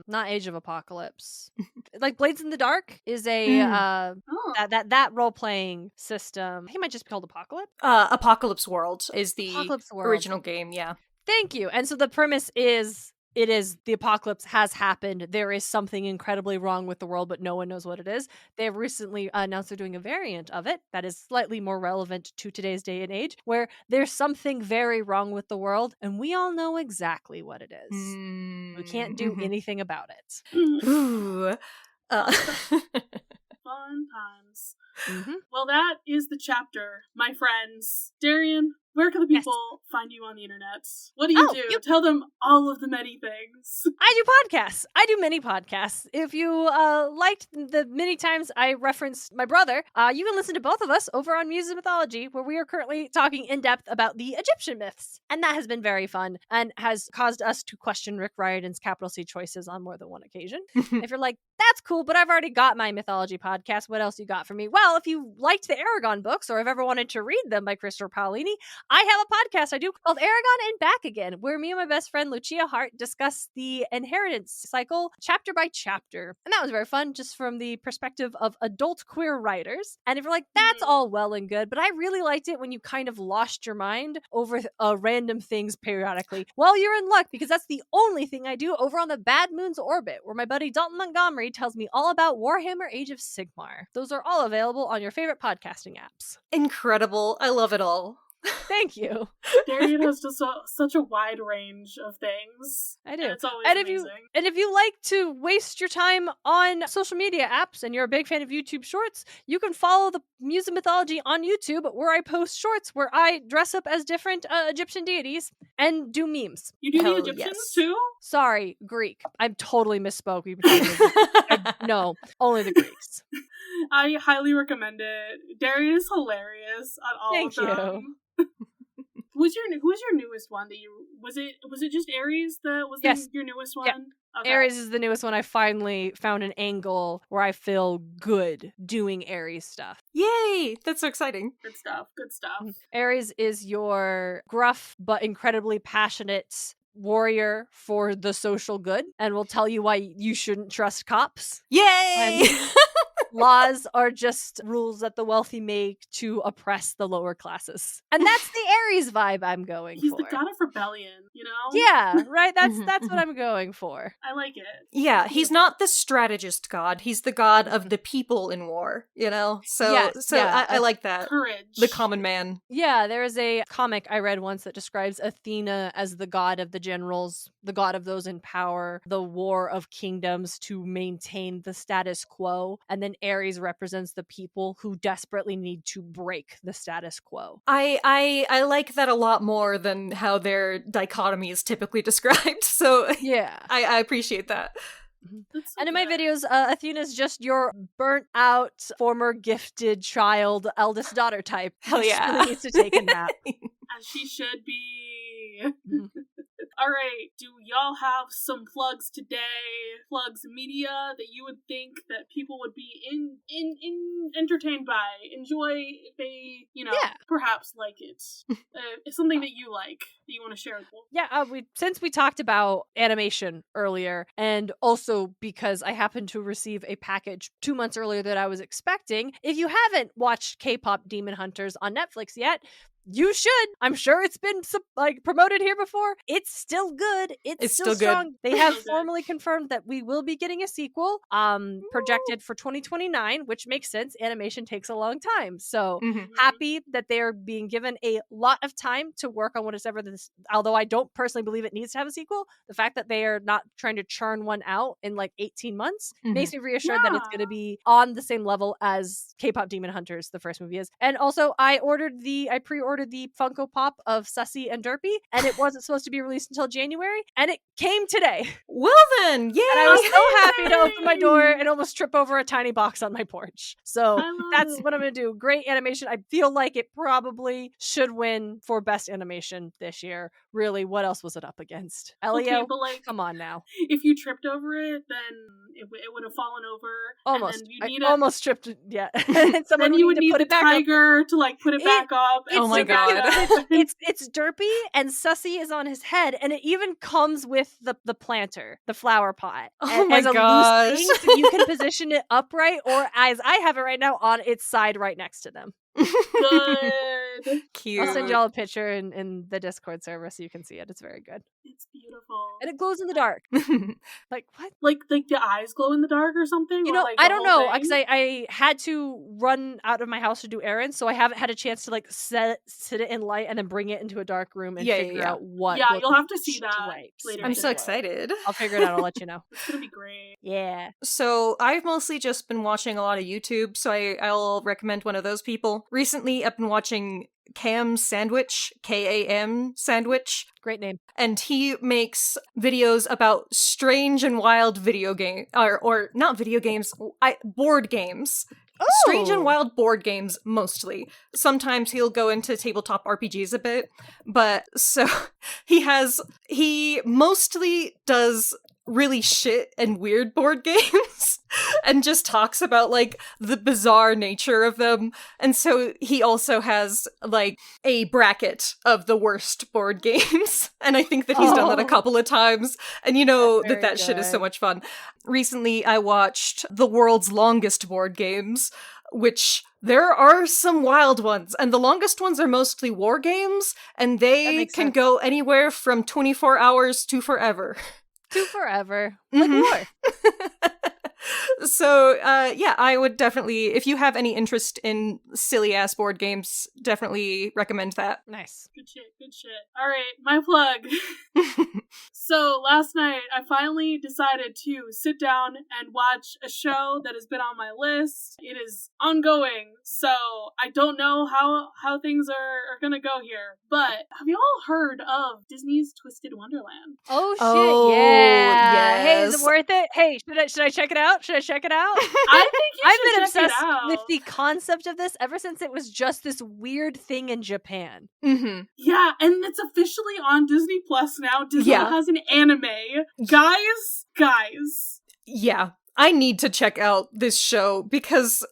not Age of Apocalypse. Like Blades in the Dark is a Oh. that role playing system. I think it might just be called Apocalypse. Apocalypse World is the Apocalypse World. original game, yeah. Thank you. And so the premise is the apocalypse has happened. There is something incredibly wrong with the world, but no one knows what it is. They have recently announced they're doing a variant of it that is slightly more relevant to today's day and age, where there's something very wrong with the world, and we all know exactly what it is. We can't do anything about it. Ooh. Fun times. Mm-hmm. Well, that is the chapter, my friends. Darien, where can the people find you on the internet? What do you do? Tell them all of the many things. I do podcasts. I do mini podcasts. If you liked the many times I referenced my brother, you can listen to both of us over on Muses Mythology, where we are currently talking in depth about the Egyptian myths. And that has been very fun and has caused us to question Rick Riordan's capital C choices on more than one occasion. If you're like, that's cool, but I've already got my mythology podcast. What else you got for me? Well, if you liked the Aragon books or have ever wanted to read them by Christopher Paolini, I have a podcast I do called Aragon and Back Again, where me and my best friend Lucia Hart discuss the inheritance cycle chapter by chapter. And that was very fun, just from the perspective of adult queer writers. And if you're like, that's all well and good, but I really liked it when you kind of lost your mind over random things periodically. Well, you're in luck, because that's the only thing I do over on the Bad Moons Orbit, where my buddy Dalton Montgomery tells me all about Warhammer Age of Sigmar. Those are all available on your favorite podcasting apps. Incredible. I love it all. Thank you. Darien has just such a wide range of things. I do. And it's always amazing. If you like to waste your time on social media apps and you're a big fan of YouTube Shorts, you can follow the Muses Mythology on YouTube, where I post shorts where I dress up as different Egyptian deities and do memes. You do the Egyptians too? Sorry, Greek. I totally misspoke. No, only the Greeks. I highly recommend it. Darien is hilarious on all of them. Thank you. Who's your newest one that you was it just Ares that was your newest one? Yeah. Okay. Ares is the newest one. I finally found an angle where I feel good doing Ares stuff. Yay! That's so exciting. Good stuff. Ares is your gruff but incredibly passionate warrior for the social good, and will tell you why you shouldn't trust cops. Yay! Laws are just rules that the wealthy make to oppress the lower classes. And that's the Ares vibe I'm going He's for. He's the god of rebellion, you know? Yeah, right? That's what I'm going for. I like it. Yeah, he's not the strategist god. He's the god of the people in war, you know? I like that. Courage. The common man. Yeah, there is a comic I read once that describes Athena as the god of the generals, the god of those in power, the war of kingdoms to maintain the status quo, and then Ares represents the people who desperately need to break the status quo. I like that a lot more than how their dichotomy is typically described. So yeah, I appreciate that. So and in my videos, Athena's just your burnt out, former gifted child, eldest daughter type. Hell yeah. She really needs to take a nap. As she should be. All right, do y'all have some plugs today? Plugs media that you would think that people would be entertained by, enjoy if they, perhaps like it. It's something that you like that you want to share with people. Yeah, since we talked about animation earlier, and also because I happened to receive a package 2 months earlier that I was expecting, if you haven't watched K-Pop Demon Hunters on Netflix yet, you should. I'm sure it's been promoted here before. It's still good. It's still strong. Good. They have formally confirmed that we will be getting a sequel, projected for 2029, which makes sense. Animation takes a long time. So happy that they're being given a lot of time to work on whatever this, although I don't personally believe it needs to have a sequel. The fact that they are not trying to churn one out in 18 months makes me reassured that it's going to be on the same level as K-Pop Demon Hunters, the first movie is. And also I pre-ordered the Funko Pop of Sussy and Derpy, and it wasn't supposed to be released until January, and it came today. Well then, yay! And I was so happy to open my door and almost trip over a tiny box on my porch. So that's what I'm going to do. Great animation. I feel like it probably should win for best animation this year. Really, what else was it up against? Elio, okay, but come on now. If you tripped over it, then it would have fallen over. Almost. And then almost tripped. Yeah. And then you would need the tiger to put it back up. Oh my god. It's Derpy, and Sussy is on his head, and it even comes with the planter, the flower pot. Oh my as a gosh. loose thing, so you can position it upright, or as I have it right now, on its side right next to them. Good. Cute. I'll send y'all a picture in the Discord server so you can see it. It's very good. It's beautiful. beautiful. And it glows in the dark. Like, what? Like the eyes glow in the dark or something? You or know, like I the don't whole know, because thing? I had to run out of my house to do errands, so I haven't had a chance to like sit it in light and then bring it into a dark room and figure out what. Yeah, you'll have to see that stripes later. I'm might so glow. excited. I'll figure it out. I'll let you know. It's gonna be great. Yeah. So I've mostly just been watching a lot of YouTube, so I'll recommend one of those people. Recently, I've been watching Cam Sandwich, K-A-M Sandwich, Great name. and he makes videos about strange and wild video game, or not video games, board games. Strange and wild board games, mostly. Sometimes he'll go into tabletop RPGs a bit, but so he mostly does really shit and weird board games and just talks about like the bizarre nature of them. And so he also has like a bracket of the worst board games. And I think that he's done that a couple of times. And you know that shit is so much fun. Recently I watched The World's Longest Board Games, which there are some wild ones, and the longest ones are mostly war games, and they can go anywhere from 24 hours to forever. To forever. Like war. So, yeah, I would definitely, if you have any interest in silly-ass board games, definitely recommend that. Nice. Good shit, good shit. All right, my plug. So last night, I finally decided to sit down and watch a show that has been on my list. It is ongoing, so I don't know how things are gonna go here. But have you all heard of Disney's Twisted Wonderland? Oh shit! Oh, yeah. yes. Hey, is it worth it? Hey, should I check it out? Should I check it out? I think you I've should been check it obsessed out. with the concept of this ever since it was just this weird thing in Japan. Mm-hmm. Yeah, and it's officially on Disney Plus now. Disney has an anime. Guys. Yeah, I need to check out this show because,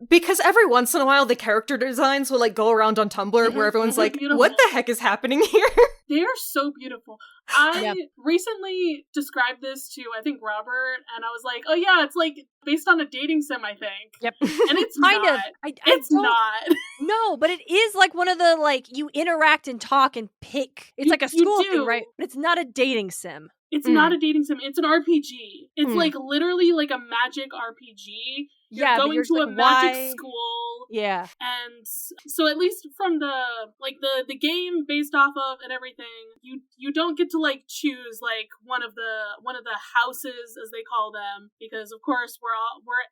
because every once in a while the character designs will like go around on Tumblr where everyone's like, beautiful. what the heck is happening here? They are so beautiful. I recently described this to, I think, Robert, and I was like, oh yeah, it's like based on a dating sim, I think. Yep. And it's kind not. of. It's not. No, but it is like one of the, like, you interact and talk and pick. It's like a school thing, right? But it's not a dating sim. It's not a dating sim. It's an RPG. It's like literally like a magic RPG. You're going to a magic school. Yeah. And so at least from the game based off of and everything, you don't get to like choose like one of the houses as they call them, because of course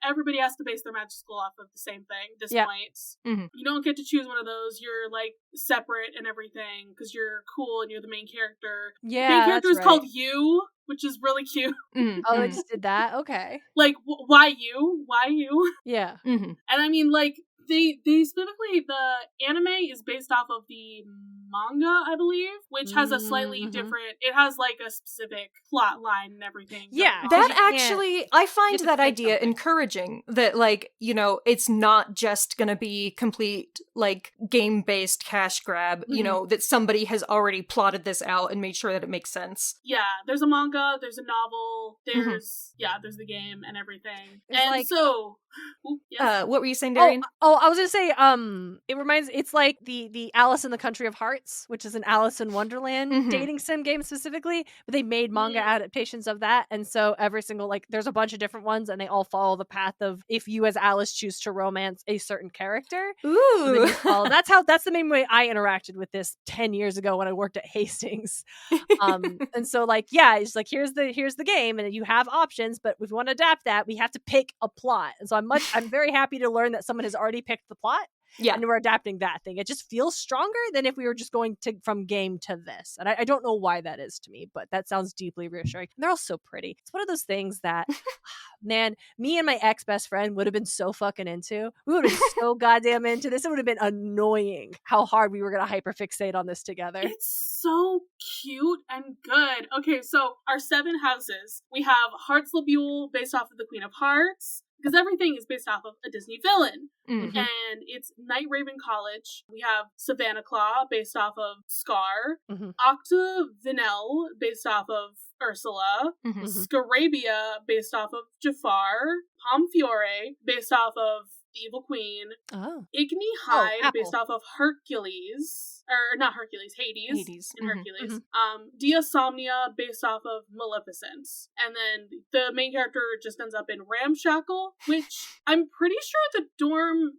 everybody has to base their magic school off of the same thing at this point. Mm-hmm. You don't get to choose one of those. You're like separate and everything because you're cool and you're the main character. Yeah. The main character is called You, which is really cute. Mm-hmm. Oh, they just did that? Okay. Like, why you? Why you? Yeah. Mm-hmm. And I mean, like, they specifically, the anime is based off of the manga, I believe, which has a slightly different, it has like a specific plot line and everything. Yeah. That actually, I find that idea encouraging, that like, you know, it's not just gonna be complete like game-based cash grab, you know, that somebody has already plotted this out and made sure that it makes sense. Yeah, there's a manga, there's a novel, there's there's the game and everything. It's and like, so yes. What were you saying, Darien? I was gonna say, it's like the Alice in the Country of Hearts, which is an Alice in Wonderland dating sim game specifically, but they made manga adaptations of that, and so every single, like, there's a bunch of different ones, and they all follow the path of if you as Alice choose to romance a certain character. Ooh. That's the main way I interacted with this 10 years ago when I worked at Hastings. And so like, yeah, it's like, here's the game, and you have options, but if we want to adapt that, we have to pick a plot. And so I'm very happy to learn that someone has already picked the plot. Yeah. And we're adapting that thing. It just feels stronger than if we were just going from game to this. And I don't know why that is to me, but that sounds deeply reassuring. And they're all so pretty. It's one of those things that, man, me and my ex-best friend would have been so fucking into. We would have been so goddamn into this. It would have been annoying how hard we were going to hyperfixate on this together. It's so cute and good. Okay, so our 7 houses. We have Heartslebule based off of the Queen of Hearts, because everything is based off of a Disney villain. And it's Night Raven College. We have Savannah Claw based off of Scar. Octavinelle based off of Ursula. Scarabia based off of Jafar. Pomfiore based off of evil queen. Oh. Igni Hyde, Apple. based off of Hercules. Or not Hercules, Hades. Hades. In Mhm, Hercules. Diasomnia, based off of Maleficent. And then the main character just ends up in Ramshackle, which I'm pretty sure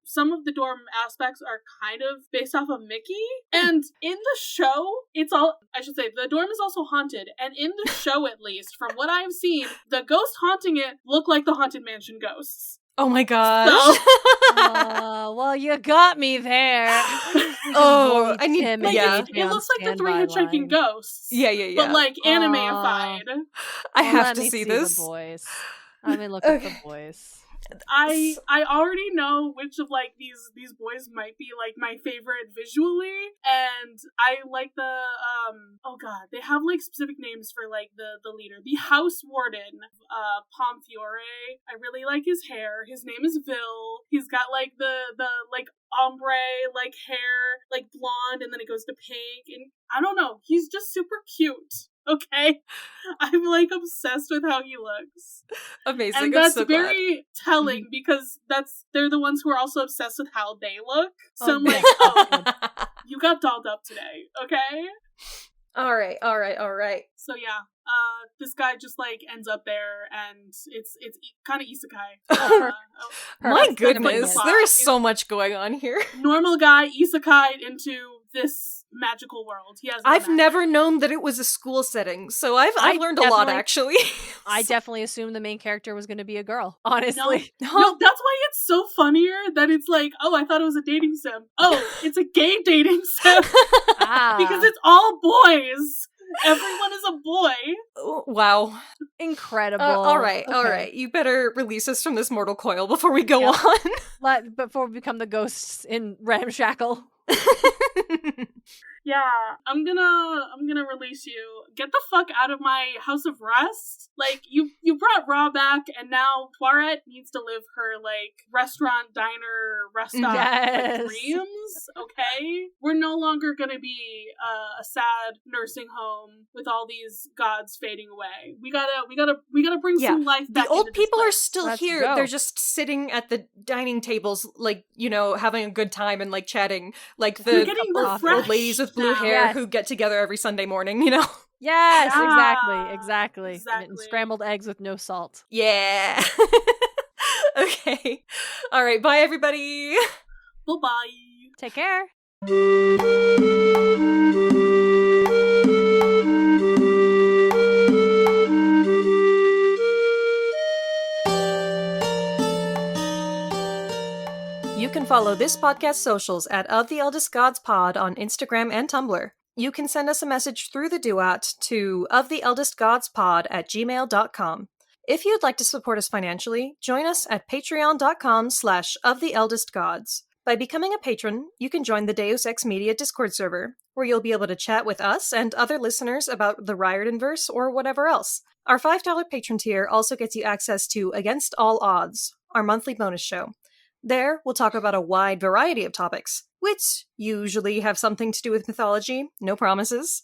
some of the dorm aspects are kind of based off of Mickey. And in the show, the dorm is also haunted. And in the show, at least, from what I've seen, the ghost haunting it look like the Haunted Mansion ghosts. Oh my gosh. Well, you got me there. I need. It looks like the three hitchhiking ghosts. Yeah. But like anime-ified. I have to let me see this. The boys. Let me look at the boys. I already know which of like these boys might be like my favorite visually, and I like the they have like specific names for like the leader, the house warden, Pomfiore. I really like his hair. His name is Vil. He's got like the like ombre like hair, like blonde, and then it goes to pink, and I don't know, he's just super cute. Okay, I'm like obsessed with how he looks. Amazing. And that's very telling because they're the ones who are also obsessed with how they look. So I'm like, you got dolled up today, okay? All right. So yeah, this guy just like ends up there, and it's kind of isekai. My goodness, there is so much going on here. Normal guy isekai into this magical world. I've never known that it was a school setting, so I've learned a lot actually. I definitely assumed the main character was going to be a girl. Honestly, no, that's why it's so funnier that it's like, oh, I thought it was a dating sim. Oh, it's a gay dating sim because it's all boys. Everyone is a boy. Wow. Incredible. All right. You better release us from this mortal coil before we go on. Before we become the ghosts in Ramshackle. Yeah, I'm gonna release you. Get the fuck out of my house of rest. Like, you brought Raw back, and now Tawaret needs to live her, like, diner, like, dreams, okay? We're no longer gonna be a sad nursing home with all these gods fading away. We gotta bring some life back. The old people are still Let's here. go. They're just sitting at the dining tables, like, having a good time and, like, chatting. Like the old ladies with blue hair who get together every Sunday morning, Yes, exactly. And scrambled eggs with no salt. Yeah. Okay. All right. Bye, everybody. Bye-bye. Take care. You can follow this podcast's socials at Of the Eldest Gods Pod on Instagram and Tumblr. You can send us a message through the duat to oftheeldestgodspod@gmail.com. If you'd like to support us financially, join us at patreon.com/oftheeldestgods. By becoming a patron, you can join the Deus Ex Media Discord server, where you'll be able to chat with us and other listeners about the Riordanverse or whatever else. Our $5 patron tier also gets you access to Against All Odds, our monthly bonus show. There, we'll talk about a wide variety of topics, which usually have something to do with mythology, no promises.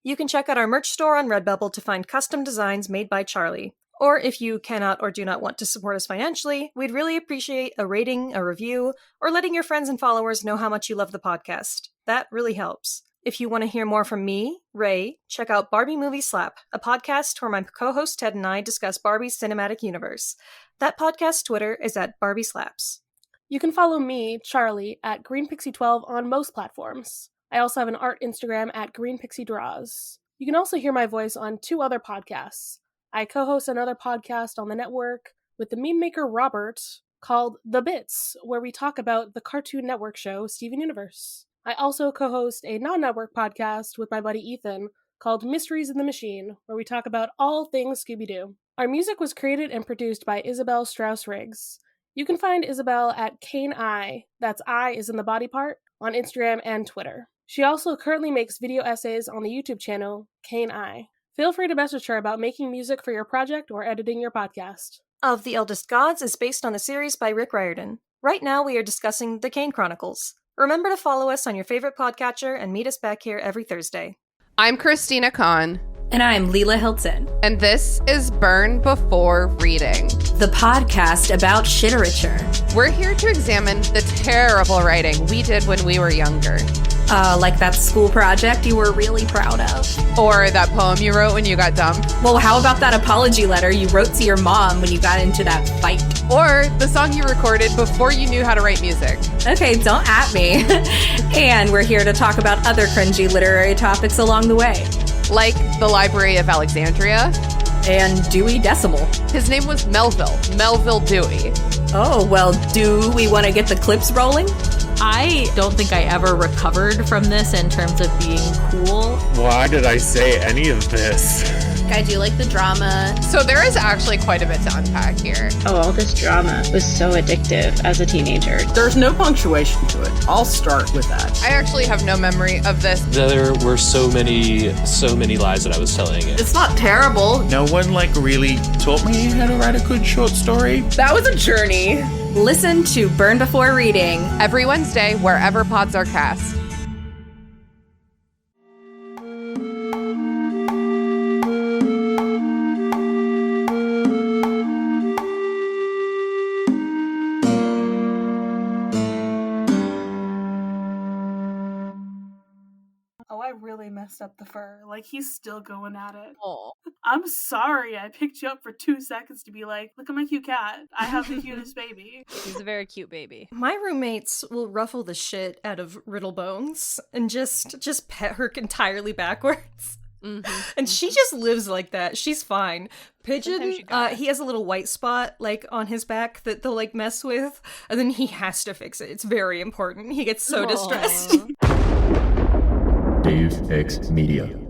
You can check out our merch store on Redbubble to find custom designs made by Charlie. Or if you cannot or do not want to support us financially, we'd really appreciate a rating, a review, or letting your friends and followers know how much you love the podcast. That really helps. If you want to hear more from me, Raye, check out Barbie Movie Slap, a podcast where my co-host Ted and I discuss Barbie's cinematic universe. That podcast's Twitter is at Barbie Slaps. You can follow me, Charlie, at GreenPixie12 on most platforms. I also have an art Instagram at GreenPixieDraws. You can also hear my voice on 2 other podcasts. I co-host another podcast on the network with the meme maker Robert called The Bits, where we talk about the Cartoon Network show Steven Universe. I also co-host a non-network podcast with my buddy Ethan called Mysteries in the Machine, where we talk about all things Scooby-Doo. Our music was created and produced by Isabel Strauss-Riggs. You can find Isabel at Kane I, that's I is in the body part, on Instagram and Twitter. She also currently makes video essays on the YouTube channel Kane I. Feel free to message her about making music for your project or editing your podcast. Of the Eldest Gods is based on the series by Rick Riordan. Right now we are discussing The Kane Chronicles. Remember to follow us on your favorite podcatcher and meet us back here every Thursday. I'm Christina Kahn. And I'm Leela Hilton. And this is Burn Before Reading, the podcast about shiterature. We're here to examine the terrible writing we did when we were younger. Like that school project you were really proud of. Or that poem you wrote when you got dumped. Well, how about that apology letter you wrote to your mom when you got into that fight? Or the song you recorded before you knew how to write music. Okay, don't at me. And we're here to talk about other cringy literary topics along the way. Like the Library of Alexandria. And Dewey Decimal. His name was Melville Dewey. Oh, well, do we want to get the clips rolling? I don't think I ever recovered from this in terms of being cool. Why did I say any of this? I do like the drama. So there is actually quite a bit to unpack here. Oh, all this drama was so addictive as a teenager. There's no punctuation to it. I'll start with that. I actually have no memory of this. There were so many lies that I was telling. It's not terrible. No one really taught me how to write a good short story. That was a journey. Listen to Burn Before Reading every Wednesday, wherever pods are cast. Oh, I really messed up the fur. Like, he's still going at it. Oh. I'm sorry I picked you up for 2 seconds to be like, look at my cute cat. I have the cutest baby. He's a very cute baby. My roommates will ruffle the shit out of Riddlebones and just pet her entirely backwards. Mm-hmm. And she just lives like that. She's fine. Pigeon, he has a little white spot on his back that they'll mess with, and then he has to fix it. It's very important. He gets so distressed. Dave X Media.